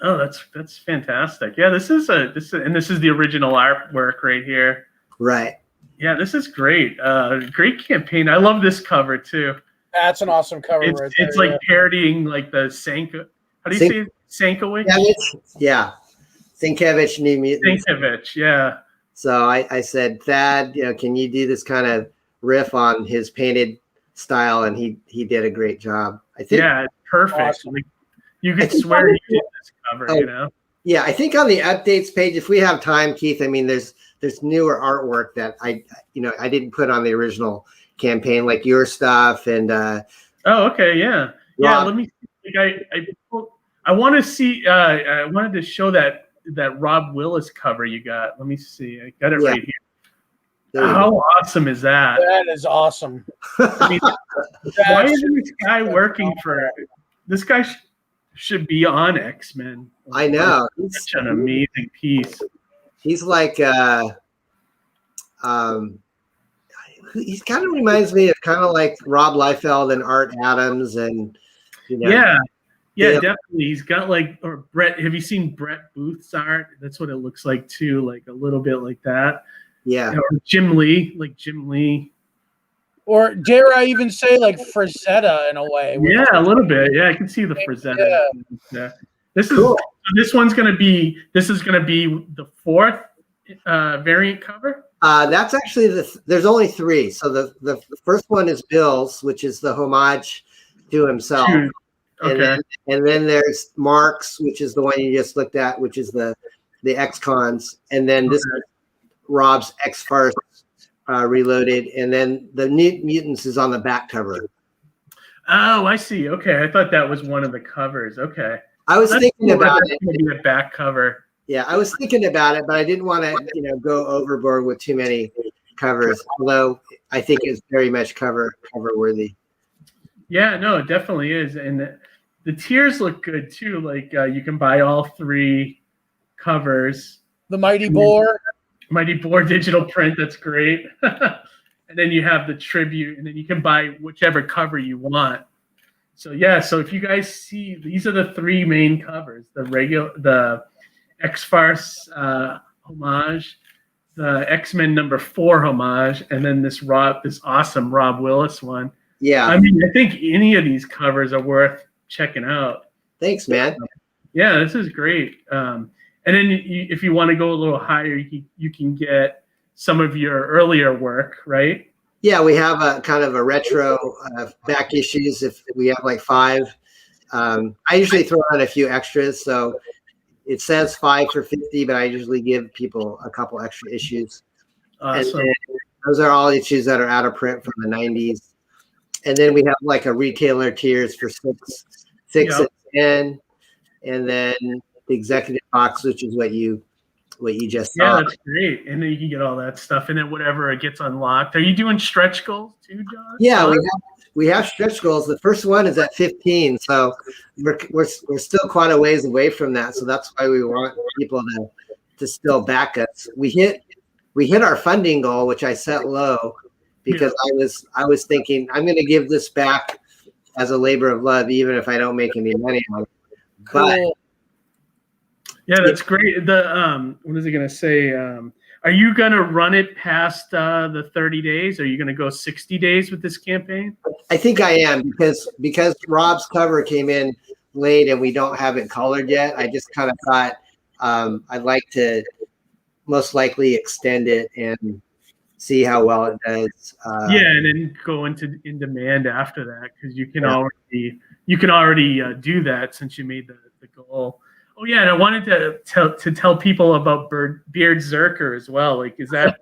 Oh, that's fantastic. Yeah, this is the original artwork right here. Right. Yeah, this is great. Great campaign. I love this cover too. That's an awesome cover. It's like parodying like the Sanka. How do you say it? Sankowicz? Yeah. Sienkiewicz, New Mutants. Sienkiewicz, yeah. So I said, Thad, can you do this kind of riff on his painted style? And he did a great job. I think. Yeah, it's perfect. Awesome. Like, you could swear he did this cover, Yeah, I think on the updates page, if we have time, Keith, I mean, there's newer artwork that I didn't put on the original campaign, like your stuff and. Oh, okay, yeah, yeah. Let me. I want to see. I wanted to show that Rob Willis cover you got. Let me see. I got it right here. How awesome is that? That is awesome. I mean, why isn't this guy working for? This guy should be on X-Men. I know. He's such an amazing piece. He's like, he kind of reminds me of kind of like Rob Liefeld and Art Adams and. Yeah, definitely. He's got like, or Brett. Have you seen Brett Booth's art? That's what it looks like too, like a little bit like that. Yeah. Or Jim Lee. Or dare I even say like Frazetta in a way? Yeah, a little bit. Yeah, I can see the Frazetta. Yeah. This is cool. This is gonna be the 4th variant cover. That's actually there's only 3. So the first one is Bill's, which is the homage to himself. Okay. And then there's Mark's, which is the one you just looked at, which is the X-Cons. And then this is Rob's X-Farce Reloaded. And then the New Mutants is on the back cover. Oh, I see. Okay. I thought that was one of the covers. Okay. I was thinking about it. Maybe a back cover. Yeah, I was thinking about it, but I didn't want to, go overboard with too many covers. Although I think it's very much cover worthy. Yeah, no, it definitely is, and the tiers look good too. Like you can buy all 3 covers. The Mighty Boar digital print. That's great. And then you have the tribute, and then you can buy whichever cover you want. So yeah, so if you guys see, these are the 3 main covers: the X-Farce homage, the X-Men #4 homage, and then this awesome Rob Willis one. Yeah, I mean, I think any of these covers are worth checking out. Thanks, man. Yeah, this is great. And then if you want to go a little higher, you can get some of your earlier work, right? Yeah, we have a kind of a retro back issues. If we have like 5, I usually throw on a few extras. So it says 5 for $50, but I usually give people a couple extra issues. Awesome. And those are all issues that are out of print from the 90s. and then we have like a retailer tiers for 6 and 10, and then the executive box, which is what you just saw. Yeah, that's great. And then you can get all that stuff, and then whatever it gets unlocked. Are you doing stretch goals too, John? Yeah, we have stretch goals. The first one is at 15, so we're still quite a ways away from that. So that's why we want people to still back us. We hit our funding goal, which I set low because I was thinking I'm going to give this back as a labor of love, even if I don't make any money on it. But yeah, that's great. The what is it going to say? Are you going to run it past the 30 days? Are you going to go 60 days with this campaign? I think I am because Rob's cover came in late and we don't have it colored yet. I just kind of thought I'd like to most likely extend it and see how well it does. And then go in demand after that, because you can already do that since you made the goal. Oh yeah, and I wanted to tell people about Beard Zerker as well. Like, is that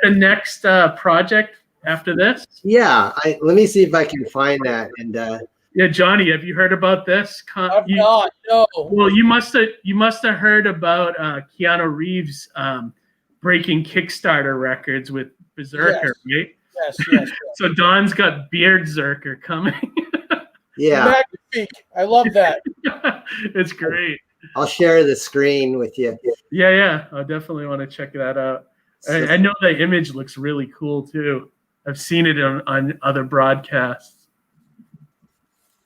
the next project after this? Yeah, let me see if I can find that. And yeah, Johnny, have you heard about this? I've not. No. Well, you must have heard about Keanu Reeves breaking Kickstarter records with Berserker, right? Yes. So Don's got Beard Zerker coming. Yeah, magnifique. I love that. It's great. I'll share the screen with you. Yeah, I definitely want to check that out. I know the image looks really cool too. I've seen it on other broadcasts.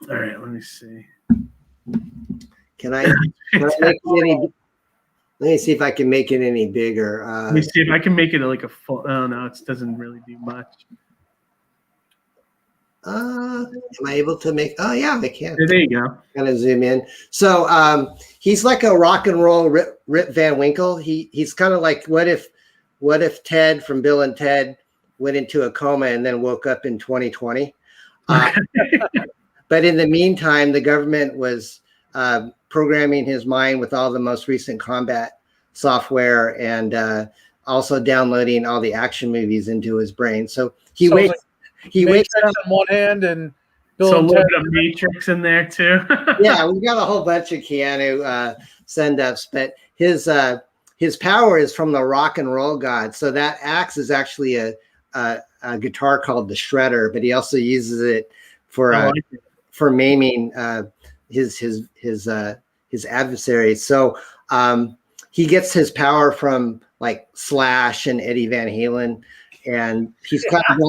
All right, let me see. Can I make it any? Let me see if I can make it any bigger. Let me see if I can make it like a full. Oh no, it doesn't really do much. Am I able to make? Oh yeah, I can. There you go. Kind of zoom in. So he's like a rock and roll Rip Van Winkle. He's kind of like what if Ted from Bill and Ted went into a coma and then woke up in 2020. But in the meantime, the government was programming his mind with all the most recent combat software and also downloading all the action movies into his brain. So he wakes up on one hand and so a little bit of Matrix in there too. Yeah, we've got a whole bunch of Keanu send-ups, but his power is from the rock and roll god. So that axe is actually a guitar called the Shredder, but he also uses it for maiming his adversaries. So he gets his power from like Slash and Eddie Van Halen, and he's kind of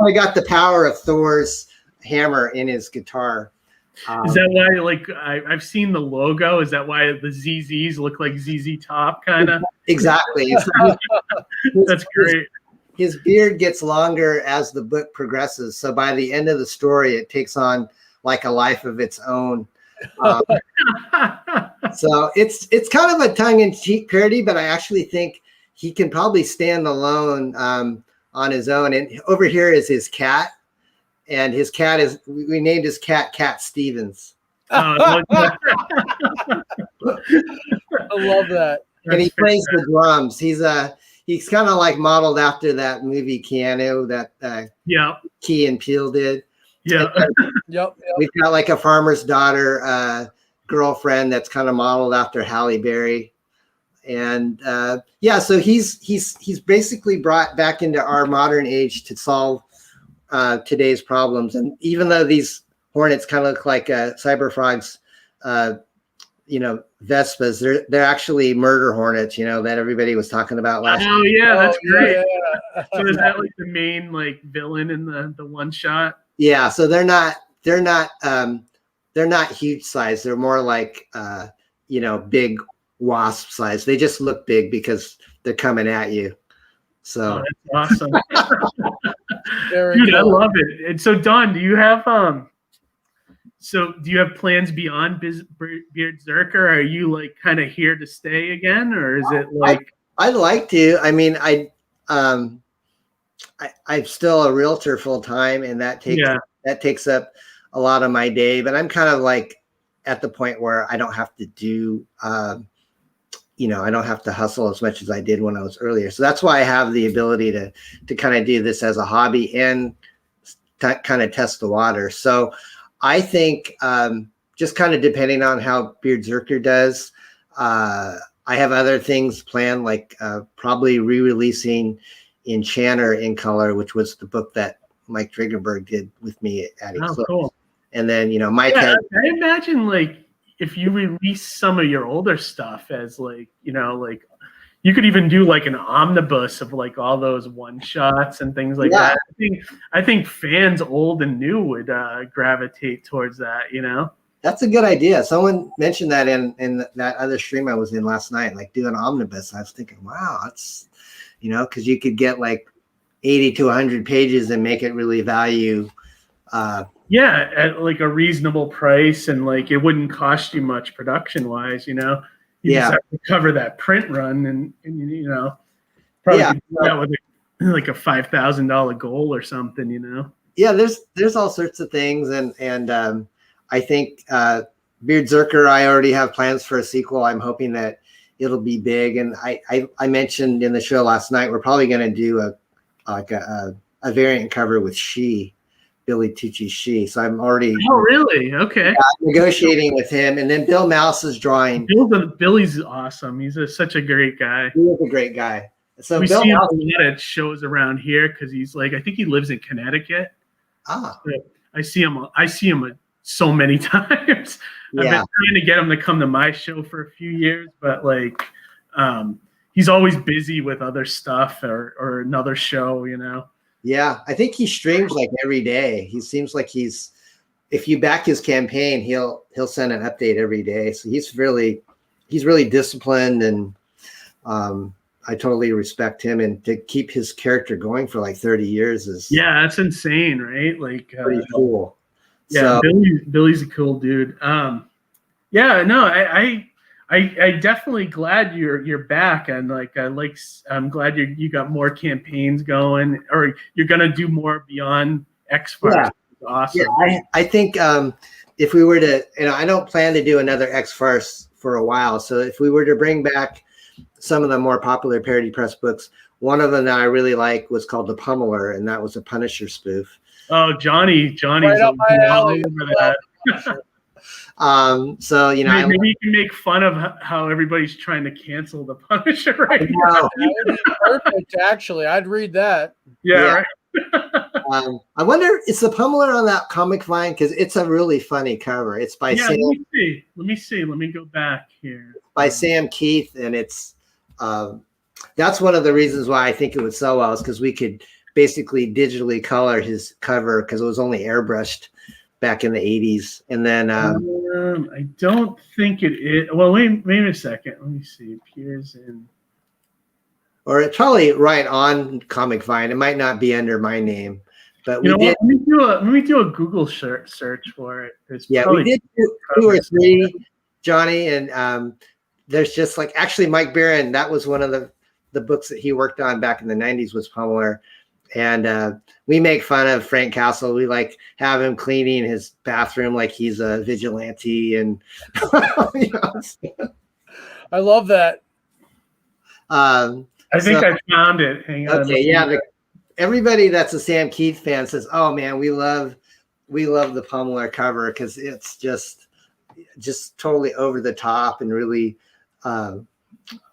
only got the power of Thor's hammer in his guitar. Is that why, like, I've seen the logo? Is that why the ZZs look like ZZ Top, kind of? Exactly. That's great. His beard gets longer as the book progresses. So by the end of the story, it takes on like a life of its own. So it's kind of a tongue-in-cheek parody, but I actually think he can probably stand alone on his own. And over here is his cat. And his cat we named his cat Cat Stevens. I love that. And he plays the drums. He's kind of like modeled after that movie Keanu that Key and Peele did. Yeah. Yep. We've got like a farmer's daughter girlfriend that's kind of modeled after Halle Berry. And so he's basically brought back into our modern age to solve today's problems. And even though these hornets kind of look like cyber frogs, Vespas, they're actually murder hornets, that everybody was talking about last year. Oh yeah, that's great. Yeah. So is that like the main like villain in the one shot? Yeah, so they're not huge size. They're more like big wasp size. They just look big because they're coming at you. So that's awesome. Dude, I love it. And so Don, do you have plans beyond Beard Zerker? Are you like kind of here to stay again, or is it like I'd like to. I mean, I'm still a realtor full time, and that takes up a lot of my day. But I'm kind of like at the point where I don't have to do, I don't have to hustle as much as I did when I was earlier. So that's why I have the ability to kind of do this as a hobby and kind of test the water. So I think just kind of depending on how Beardzerker does, I have other things planned, like probably re-releasing Enchanter in color, which was the book that Mike Dringenberg did with me at Eclipse. Cool. And then, Mike I imagine like if you release some of your older stuff as like, like you could even do like an omnibus of like all those one shots and things like that. I think fans old and new would gravitate towards that, That's a good idea. Someone mentioned that in that other stream I was in last night, like do an omnibus. I was thinking, wow, that's, because you could get like 80 to 100 pages and make it really value. At like a reasonable price, and like it wouldn't cost you much production wise, You just have to cover that print run, and probably could do that with like a $5,000 goal or something, Yeah, there's all sorts of things, and I think Beardzerker, I already have plans for a sequel. I'm hoping that it'll be big, and I mentioned in the show last night we're probably going to do a variant cover with Billy Tucci's She. So I'm already really? Okay. Negotiating with him, and then Bill Mouse is drawing. Billy's awesome. He's such a great guy. He is a great guy. So we Bill see him Mouse, a lot at shows around here because he's like, I think he lives in Connecticut. So I see him so many times. I've been trying to get him to come to my show for a few years, but like he's always busy with other stuff or another show, Yeah, I think he streams like every day. He seems like if you back his campaign, he'll send an update every day. So he's really disciplined, and I totally respect him. And to keep his character going for like 30 years is that's insane, right? Like pretty cool. Yeah, so, Billy's a cool dude. I definitely glad you're back, and I'm glad you got more campaigns going, or you're gonna do more beyond X-Farce. Yeah. Awesome. Yeah, I think if we were to, I don't plan to do another X-Farce for a while. So if we were to bring back some of the more popular parody press books, one of them that I really like was called The Pummeler, and that was a Punisher spoof. Oh, Johnny's right up my alley. So maybe you can make fun of how everybody's trying to cancel the Punisher right now. That would be perfect, actually. I'd read that. Yeah. Right. I wonder, is the Pummeler on that Comic Vine? Because it's a really funny cover. It's by Sam. Let me see. Let me go back here. By Sam Keith, and it's that's one of the reasons why I think it would sell well, is because we could basically digitally color his cover because it was only airbrushed back in the 80s. And then I don't think it is. Well, wait a second. Let me see. Appears in, or it's probably right on Comic Vine. It might not be under my name, but let me do a Google search for it. We did 2 or 3, Johnny, and there's just like, actually Mike Barron, that was one of the books that he worked on back in the 90s, was Pummeler. And we make fun of Frank Castle. We like have him cleaning his bathroom like he's a vigilante, and I love that. I think I found it. Hang on. Okay, everybody that's a Sam Keith fan says, "Oh man, we love the Pummeler cover because it's just totally over the top and really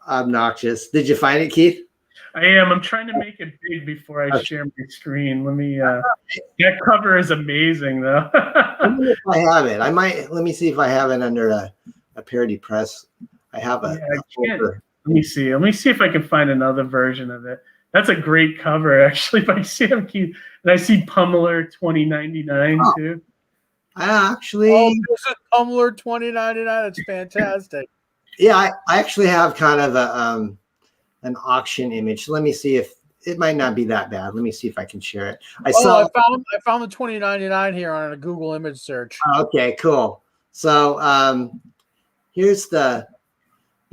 obnoxious." Did you find it, Keith? I am. I'm trying to make it big before I share my screen. Let me. That cover is amazing, though. If I have it, I might. Let me see if I have it under a parody press. I have a. Let me see. Let me see if I can find another version of it. That's a great cover, actually, by Sam Keith. And I see Pummeler 2099 too. Actually, this is Pummeler 2099. It's fantastic. Yeah, I actually have kind of an auction image. Let me see if it might not be that bad. Let me see if I can share it. I found the 2099 here on a Google image search. Okay, cool. So here's it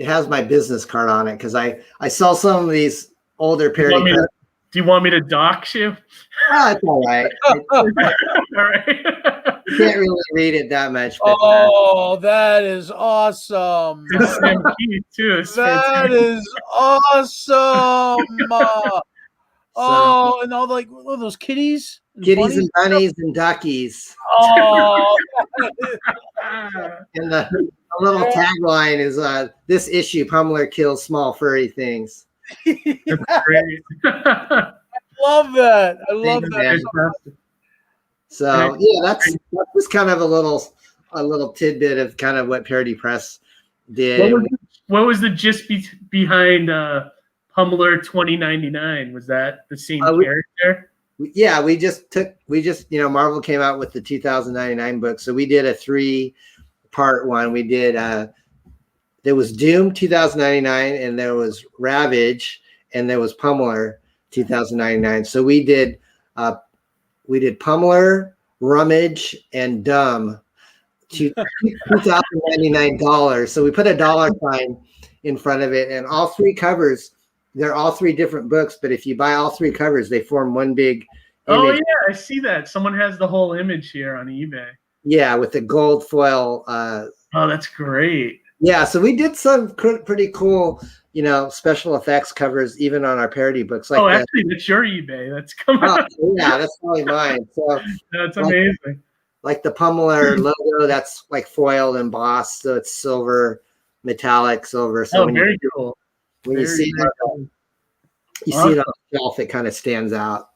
has my business card on it because I sell some of these older parody. Do you want me to dox you? It's all right. All right. You can't really read it that much. But, that is awesome. It's Sam Keith too. That is awesome. And all those kitties. Kitties and bunnies and duckies. Oh, And the little tagline is this issue, Pummeler kills small furry things. That's great. love that. I love Thanks, that. man. So yeah, that was kind of a little tidbit of kind of what Parody Press did. What was the gist behind Pummeler 2099? Was that the same character? Yeah, we just Marvel came out with the 2099 book, so we did a 3-part one. We did there was Doom 2099, and there was Ravage, and there was Pummeler 2099. So we did Pummeler, Rummage, and Dumb. $2,099. So we put a dollar sign in front of it, and all 3 covers, they're all 3 different books, but if you buy all 3 covers, they form one big image. Oh yeah, I see that. Someone has the whole image here on eBay. Yeah, with the gold foil. Oh, that's great. Yeah, so we did some pretty cool, special effects covers even on our parody books. Like actually, that's your eBay. That's coming. Oh, yeah, that's probably mine. So that's amazing. Like the Pummeler logo, that's like foiled and embossed, so it's silver, metallic silver. So very cool. When you see it on the shelf, it kind of stands out.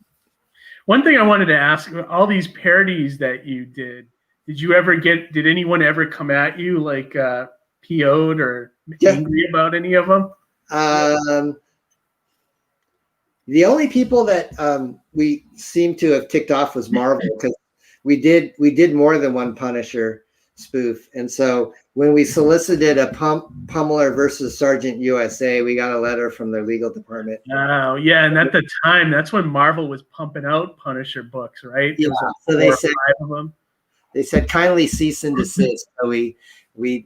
One thing I wanted to ask: all these parodies that you did did anyone ever come at you like PO'd or angry about any of them? The only people that we seem to have ticked off was Marvel, because we did more than one Punisher spoof, and so when we solicited a Pummeler versus Sergeant USA, we got a letter from their legal department. Oh yeah, and at the time, that's when Marvel was pumping out Punisher books, right? Yeah, so they said kindly cease and desist. So we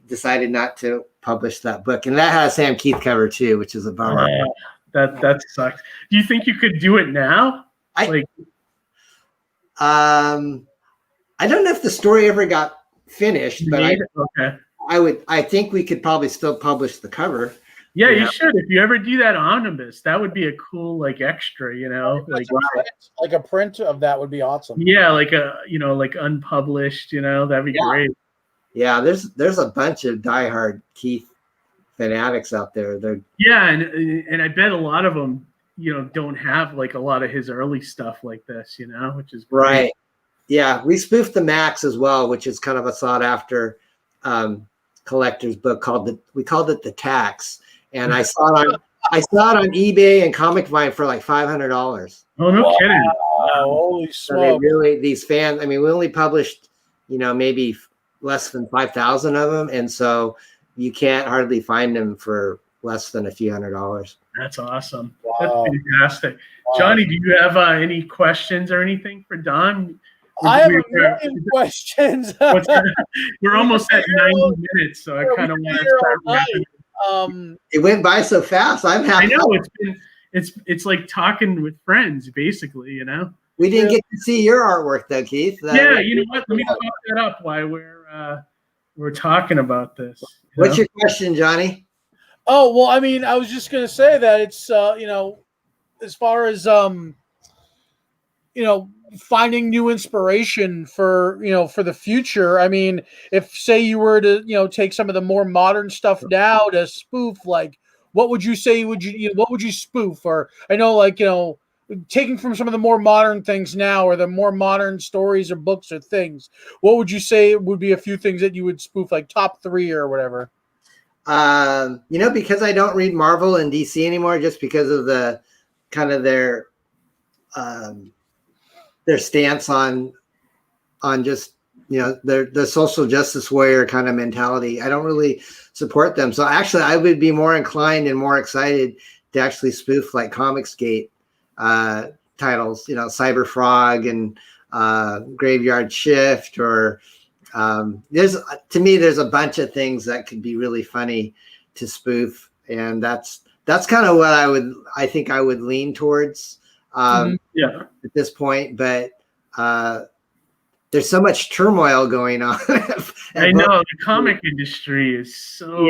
decided not to publish that book, and that has Sam Keith cover too, which is a bummer. That sucks. Do you think you could do it now? I don't know if the story ever got finished, but I think we could probably still publish the cover. Yeah, you should. If you ever do that omnibus, that would be a cool extra, like a print of that would be awesome. Yeah, like unpublished, that'd be great. Yeah, there's a bunch of diehard Keith fanatics out there. And I bet a lot of them, don't have like a lot of his early stuff like this, which is great. Right. Yeah, we spoofed the Max as well, which is kind of a sought after collector's book we called it The Tax, and I saw it on eBay and Comic Vine for like $500. Oh, no kidding! Wow, holy smoke! So these fans. I mean, we only published maybe less than 5,000 of them, and so you can't hardly find them for less than a few $100. That's awesome. Wow. That's fantastic. Wow. Johnny, do you have any questions or anything for Don? I have a million questions. We're almost at 90 minutes, so I kind of want to start wrapping. It went by so fast. I'm happy. I know it's like talking with friends, basically. We didn't get to see your artwork though, Keith. Yeah, you know what? Let me pop that up while we're talking about this. What's your question, Johnny? Oh well, I mean, I was just gonna say that it's as far as finding new inspiration for the future. I mean, if say you were to take some of the more modern stuff now to spoof, like what would you say what would you spoof? Or I know taking from some of the more modern things now, or the more modern stories or books or things, what would you say would be a few things that you would spoof, like top 3 or whatever? Because I don't read Marvel and DC anymore, just because of the kind of their stance on just the social justice warrior kind of mentality. I don't really support them. So actually, I would be more inclined and more excited to actually spoof like Comicsgate titles, Cyber Frog and Graveyard Shift, or there's a bunch of things that could be really funny to spoof, and that's kind of what I think I would lean towards at this point. But there's so much turmoil going on. I know the comic industry is so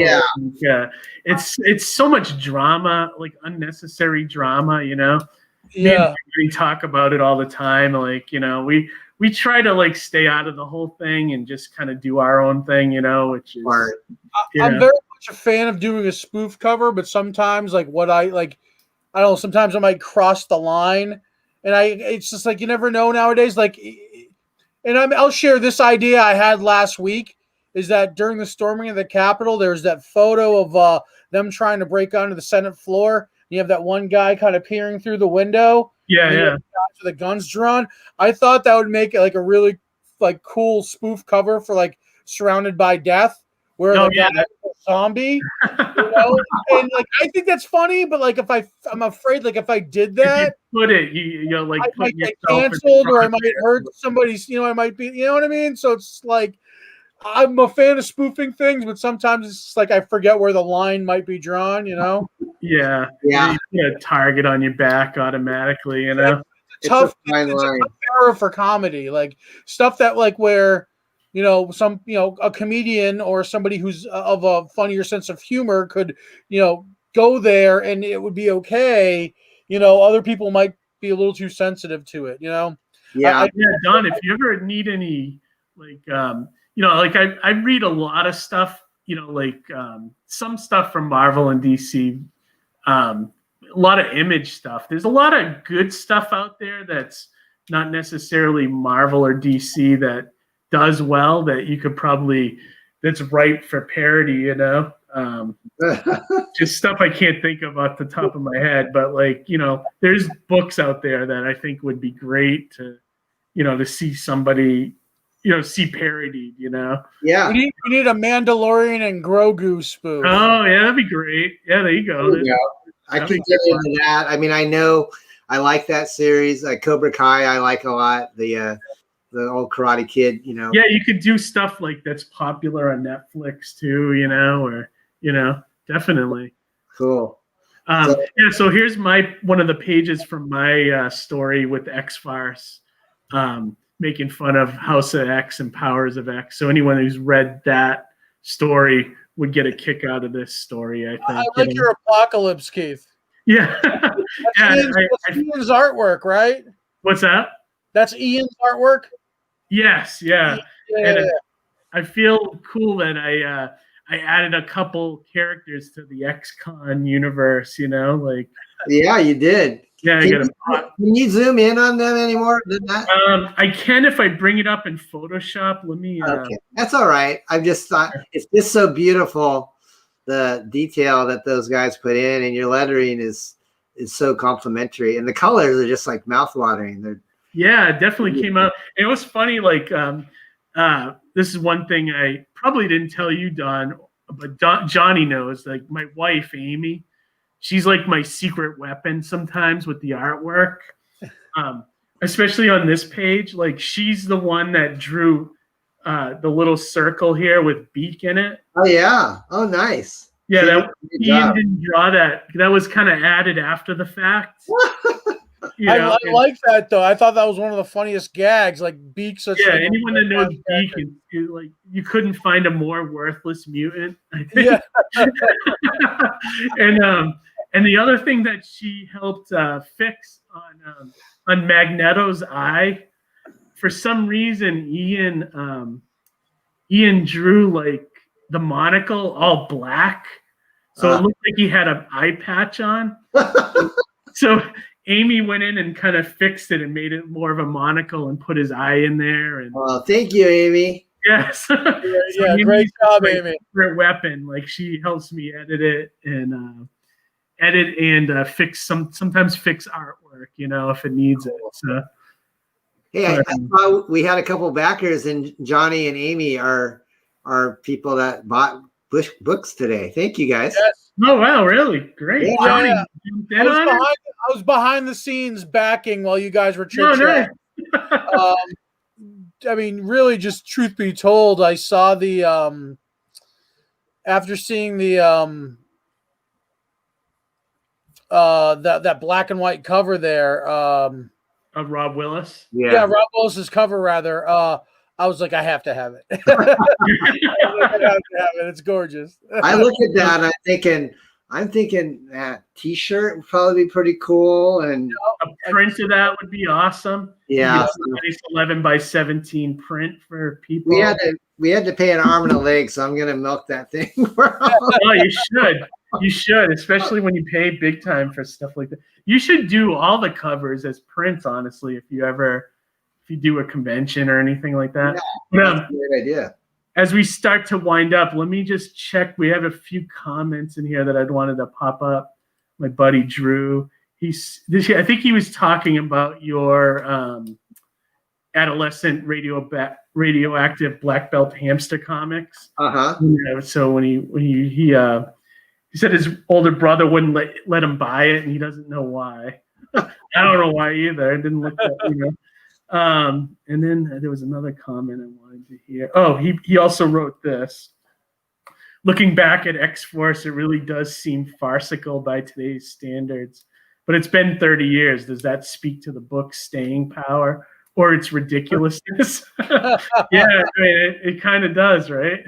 it's so much drama, like unnecessary drama, Yeah. We talk about it all the time. Like, we try to like stay out of the whole thing and just kind of do our own thing, which is I'm very much a fan of doing a spoof cover, but sometimes like I don't know, sometimes I might cross the line, and it's just like you never know nowadays. Like, and I'll share this idea I had last week is that during the storming of the Capitol, there's that photo of them trying to break onto the Senate floor. You have that one guy kind of peering through the window. Yeah. With the guns drawn. I thought that would make it like a really like cool spoof cover for like Surrounded by Death, where the guy is a zombie. And like I think that's funny, but like I'm afraid like if I did that, put it, like I might get canceled or I might hurt somebody's. I might be. You know what I mean? So it's like I'm a fan of spoofing things, but sometimes it's just like I forget where the line might be drawn. Yeah. You get a target on your back automatically. It's tough. a fine It's a line. tough era for comedy, like stuff that like where a comedian or somebody who's of a funnier sense of humor could go there and it would be okay. Other people might be a little too sensitive to it. Yeah. Don, if you ever need any like I read a lot of stuff. Some stuff from Marvel and DC. A lot of Image stuff. There's a lot of good stuff out there that's not necessarily Marvel or DC that does well that you could that's ripe for parody, just stuff I can't think of off the top of my head, but there's books out there that I think would be great to see somebody, see parodied, Yeah. We need a Mandalorian and Grogu spoof. Oh yeah, that'd be great. Yeah, there you go. I can get into that. I mean, I know I like that series. Cobra Kai, I like a lot. The old Karate Kid, Yeah, you could do stuff like that's popular on Netflix too, or definitely. Cool. So here's one of the pages from my story with X-Farce, making fun of House of X and Powers of X. So anyone who's read that story would get a kick out of this story, I think. I like your apocalypse, Keith. Yeah. That's Ian's artwork, right? What's that? That's Ian's artwork? Yes, yeah. Yeah. I feel cool that I added a couple characters to the X-Con universe, Yeah, you did. Yeah, Can you zoom in on them anymore than that? I can if I bring it up in Photoshop. Let me. Okay, that's all right. I just thought it's just so beautiful, the detail that those guys put in, and your lettering is so complimentary, and the colors are just like mouthwatering. Yeah, it definitely came out. And it was funny. This is one thing I probably didn't tell you, Don, but Johnny knows. Like my wife, Amy. She's like my secret weapon sometimes with the artwork, especially on this page. Like she's the one that drew the little circle here with beak in it. Oh yeah! Oh nice. Yeah, Ian didn't draw that. That was kind of added after the fact. I like that though. I thought that was one of the funniest gags. Like beak, such. Yeah, anyone that knows beak, like you couldn't find a more worthless mutant. I think. Yeah. And the other thing that she helped fix on Magneto's eye, for some reason, Ian drew like the monocle all black, so it looked like he had an eye patch on. So Amy went in and kind of fixed it and made it more of a monocle and put his eye in there. And thank you, Amy. Yes. Yeah, great job, Amy. Great weapon. Like she helps me edit it and fix sometimes fix artwork, if it needs it. So hey, I saw we had a couple backers, and Johnny and Amy are people that bought books today. Thank you guys. Yes. Oh wow, really? Great. Yeah. Johnny, I was behind the scenes backing while you guys were chit-chatting. Nice. I mean, really, just truth be told, I saw the after seeing the that black and white cover there of Rob Willis. Yeah, Rob Willis's cover rather. I was like, I have to have it. It's gorgeous. I look at that and I'm thinking that T-shirt would probably be pretty cool, and print of that would be awesome. Yeah. Nice 11 by 17 print for people. We had to pay an arm and a leg, so I'm gonna milk that thing. Oh, you should. You should, especially when you pay big time for stuff like that. You should do all the covers as prints, honestly, if you do a convention or anything like that. Yeah, that's a great idea. As we start to wind up, let me just check. We have a few comments in here that I'd wanted to pop up. My buddy Drew, I think he was talking about your Adolescent radioactive black belt hamster comics. So when he said his older brother wouldn't let him buy it, and he doesn't know why. I don't know why either. I didn't look at and then there was another comment I wanted to hear. Oh, he also wrote this. Looking back at X-Farce, it really does seem farcical by today's standards. But it's been 30 years. Does that speak to the book's staying power or its ridiculousness? Yeah, I mean, it kind of does, right?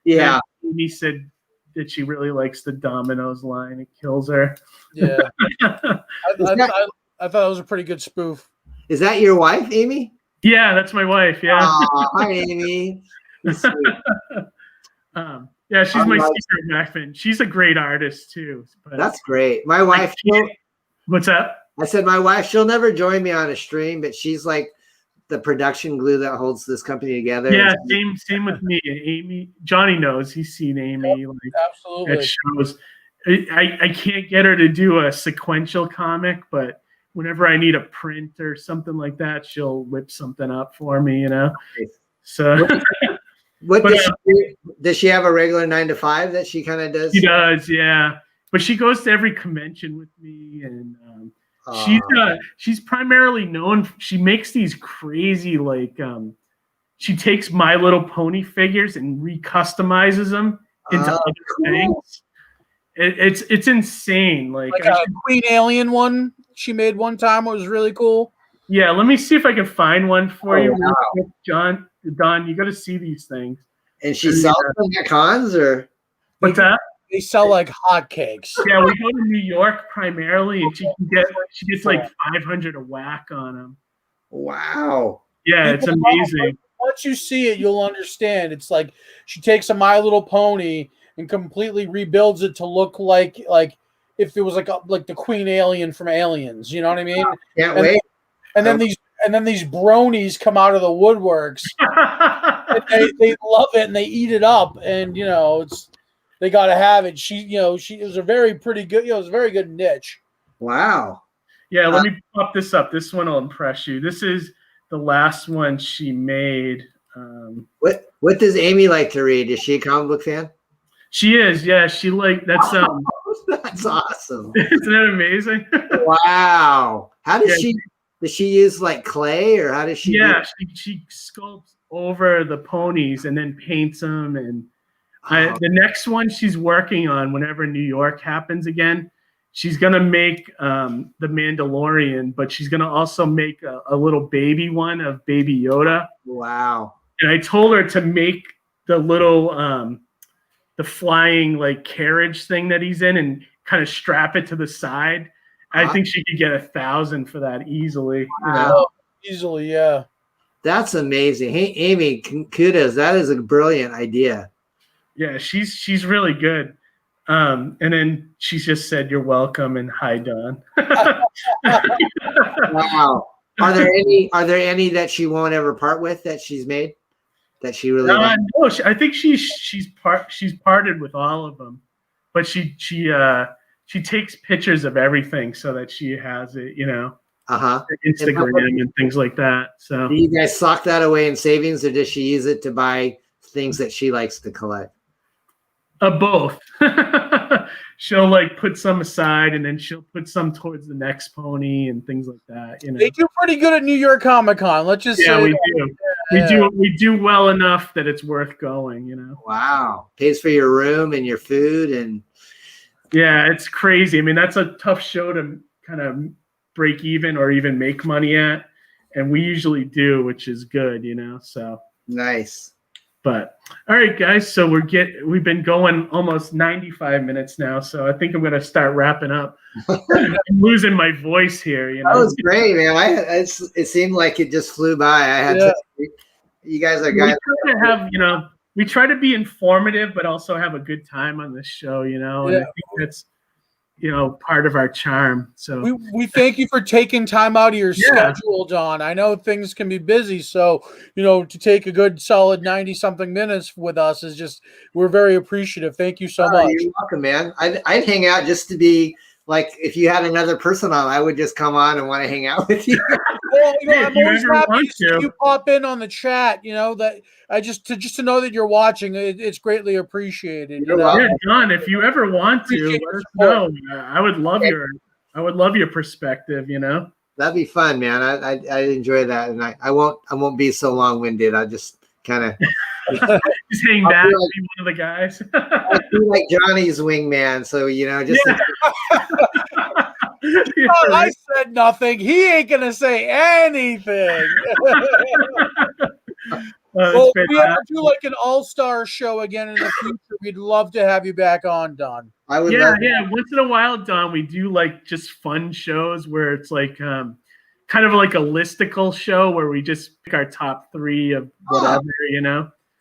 Yeah. And he said that she really likes the Domino's line. It kills her. Yeah. I thought it was a pretty good spoof. Is that your wife, Amy? Yeah, that's my wife. Yeah. Hi, Amy. Yeah, she's my secret weapon. She's a great artist too. But that's great. My wife. What's that? I said my wife. She'll never join me on a stream, but she's like the production glue that holds this company together. Yeah, same with me. Amy, Johnny knows. He's seen Amy. Like, absolutely. At shows. I can't get her to do a sequential comic, but whenever I need a print or something like that, she'll whip something up for me. You know. So. Does she have a regular 9 to 5 that she kind of does? She does, yeah. But she goes to every convention with me, and she's primarily known. She makes these crazy she takes My Little Pony figures and recustomizes them into other things. It's insane. Like a Queen Alien one she made one time was really cool. Yeah, let me see if I can find one for you, John. Don, you got to see these things. And she sells them at cons, or what's that? They sell like hotcakes. Yeah, we go to New York primarily, and she gets like 500 a whack on them. Wow. Yeah, it's amazing. Once you see it, you'll understand. It's like she takes a My Little Pony and completely rebuilds it to look like if it was like the Queen Alien from Aliens. You know what I mean? Can't wait. And then these bronies come out of the woodworks. And they love it and they eat it up, and they got to have it. It was a very pretty good. It was a very good niche. Wow. Yeah, let me pop this up. This one will impress you. This is the last one she made. What does Amy like to read? Is she a comic book fan? She is. Yeah, she that's that's awesome. Isn't that amazing? Wow. How does she? Does she use like clay, or how does she? Yeah, she sculpts over the ponies and then paints them. And the next one she's working on, whenever New York happens again, she's gonna make the Mandalorian, but she's gonna also make a little baby one of Baby Yoda. Wow! And I told her to make the little the flying like carriage thing that he's in, and kind of strap it to the side. I think she could get 1,000 for that easily. Wow. Easily, yeah. That's amazing. Hey, Amy, kudos. That is a brilliant idea. Yeah, she's really good. And then she just said, "You're welcome," and hi, Don. Wow. Are there any that she won't ever part with that she's made that she really? No, I think she's parted with all of them, but she takes pictures of everything so that she has it, Instagram and things like that. So do you guys sock that away in savings, or does she use it to buy things that she likes to collect? Both. She'll put some aside, and then she'll put some towards the next pony and things like that. They do pretty good at New York Comic Con. Let's just say we do. Yeah. We do well enough that it's worth going. Wow, pays for your room and your food and. Yeah, it's crazy. I mean, that's a tough show to kind of break even or even make money at, and we usually do, which is good, So nice. But all right, guys. So we've been going almost 95 minutes now, so I think I'm going to start wrapping up. I'm losing my voice here. You know, That was great, man. It seemed like it just flew by. I had to. You guys are guys. We try to have, we try to be informative, but also have a good time on this show. You know, and I think that's part of our charm. So we thank you for taking time out of your schedule, Don. I know things can be busy, so to take a good solid 90-something minutes with us is just, we're very appreciative. Thank you so much. You're welcome, man. I'd hang out just to be like, if you had another person on, I would just come on and want to hang out with you. Well, I'm always happy to see you pop in on the chat. That I just to know that you're watching, it's greatly appreciated. Yeah, John, if you ever want to, let us know. I would love your perspective. That'd be fun, man. I enjoy that, and I won't be so long-winded. I just kind of just hang back, be one of the guys. I feel like Johnny's wingman, so just. I said nothing. He ain't gonna say anything. Well, if we ever do like an all-star show again in the future, we'd love to have you back on, Don. I would. Yeah. Once in a while, Don, we do like just fun shows where it's like kind of like a listicle show where we just pick our top 3 of whatever,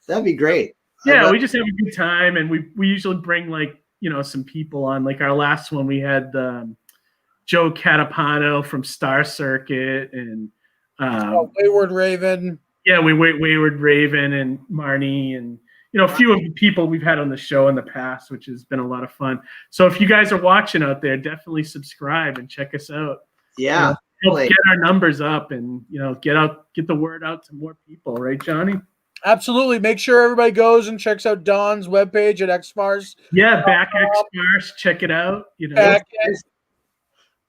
That'd be great. Yeah, we just have a good time, and we usually bring like some people on. Like our last one, we had Joe Catapano from Star Circuit and Wayward Raven. Yeah, Wayward Raven and Marnie and a few of the people we've had on the show in the past, which has been a lot of fun. So if you guys are watching out there, definitely subscribe and check us out. Yeah, help get our numbers up and get the word out to more people, right, Johnny? Absolutely. Make sure everybody goes and checks out Don's webpage at X-Farce. Yeah, back X-Farce. Check it out.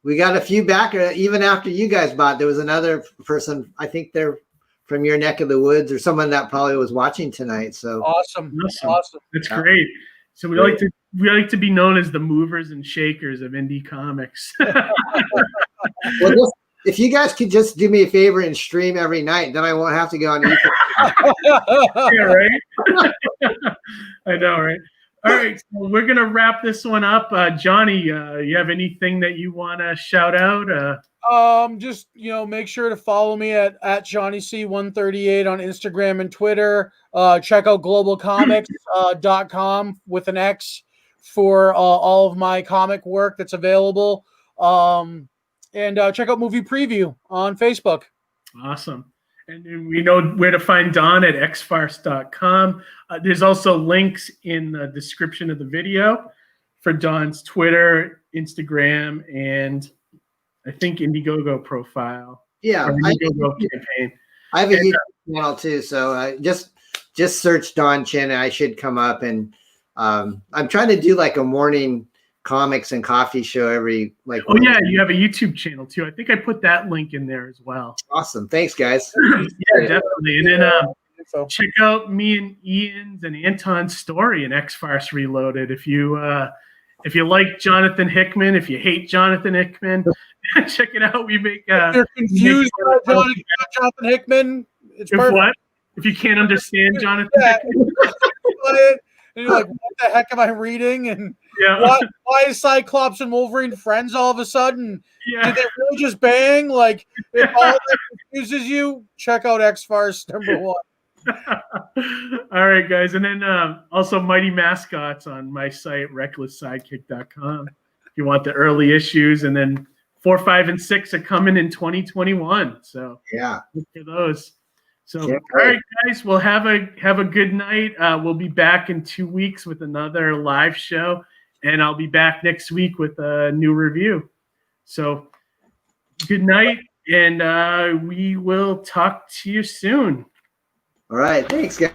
We got a few back. Even after you guys bought, there was another person. I think they're from your neck of the woods, or someone that probably was watching tonight. So awesome. That's great. So we like to be known as the movers and shakers of indie comics. Well, if you guys could just do me a favor and stream every night, then I won't have to go on YouTube. Yeah, right. I know, right? All right, so we're gonna wrap this one up. Johnny, you have anything that you want to shout out? Just make sure to follow me at JohnnyC138 on Instagram and Twitter. Check out globalcomics.com with an X for all of my comic work that's available. And check out Movie Preview on Facebook. Awesome. And we know where to find Don at xfarce.com. There's also links in the description of the video for Don's Twitter, Instagram, and I think Indiegogo profile. Yeah, Indiegogo campaign. I have a YouTube channel too, so just search Don Chin and I should come up. And I'm trying to do like a morning comics and coffee show every Oh yeah, you have a YouTube channel too. I think I put that link in there as well. Awesome, thanks guys. Yeah, definitely. And then check out me and Ian's and Anton's story in X-Farce Reloaded. If you like Jonathan Hickman, if you hate Jonathan Hickman, check it out. We make if you're confused about Jonathan Hickman, it's perfect. What? If you can't understand Jonathan Hickman. And you're like, what the heck am I reading? And why is Cyclops and Wolverine friends all of a sudden? Yeah. Did they really just bang? Like, if all that confuses you, check out X-Farce #1. All right, guys. And then also Mighty Mascots on my site, recklesssidekick.com. If you want the early issues. And then 4, 5, and 6 are coming in 2021. So yeah, look for those. So, all right, guys, we'll have a good night. We'll be back in 2 weeks with another live show, and I'll be back next week with a new review. So, good night, and we will talk to you soon. All right, thanks, guys.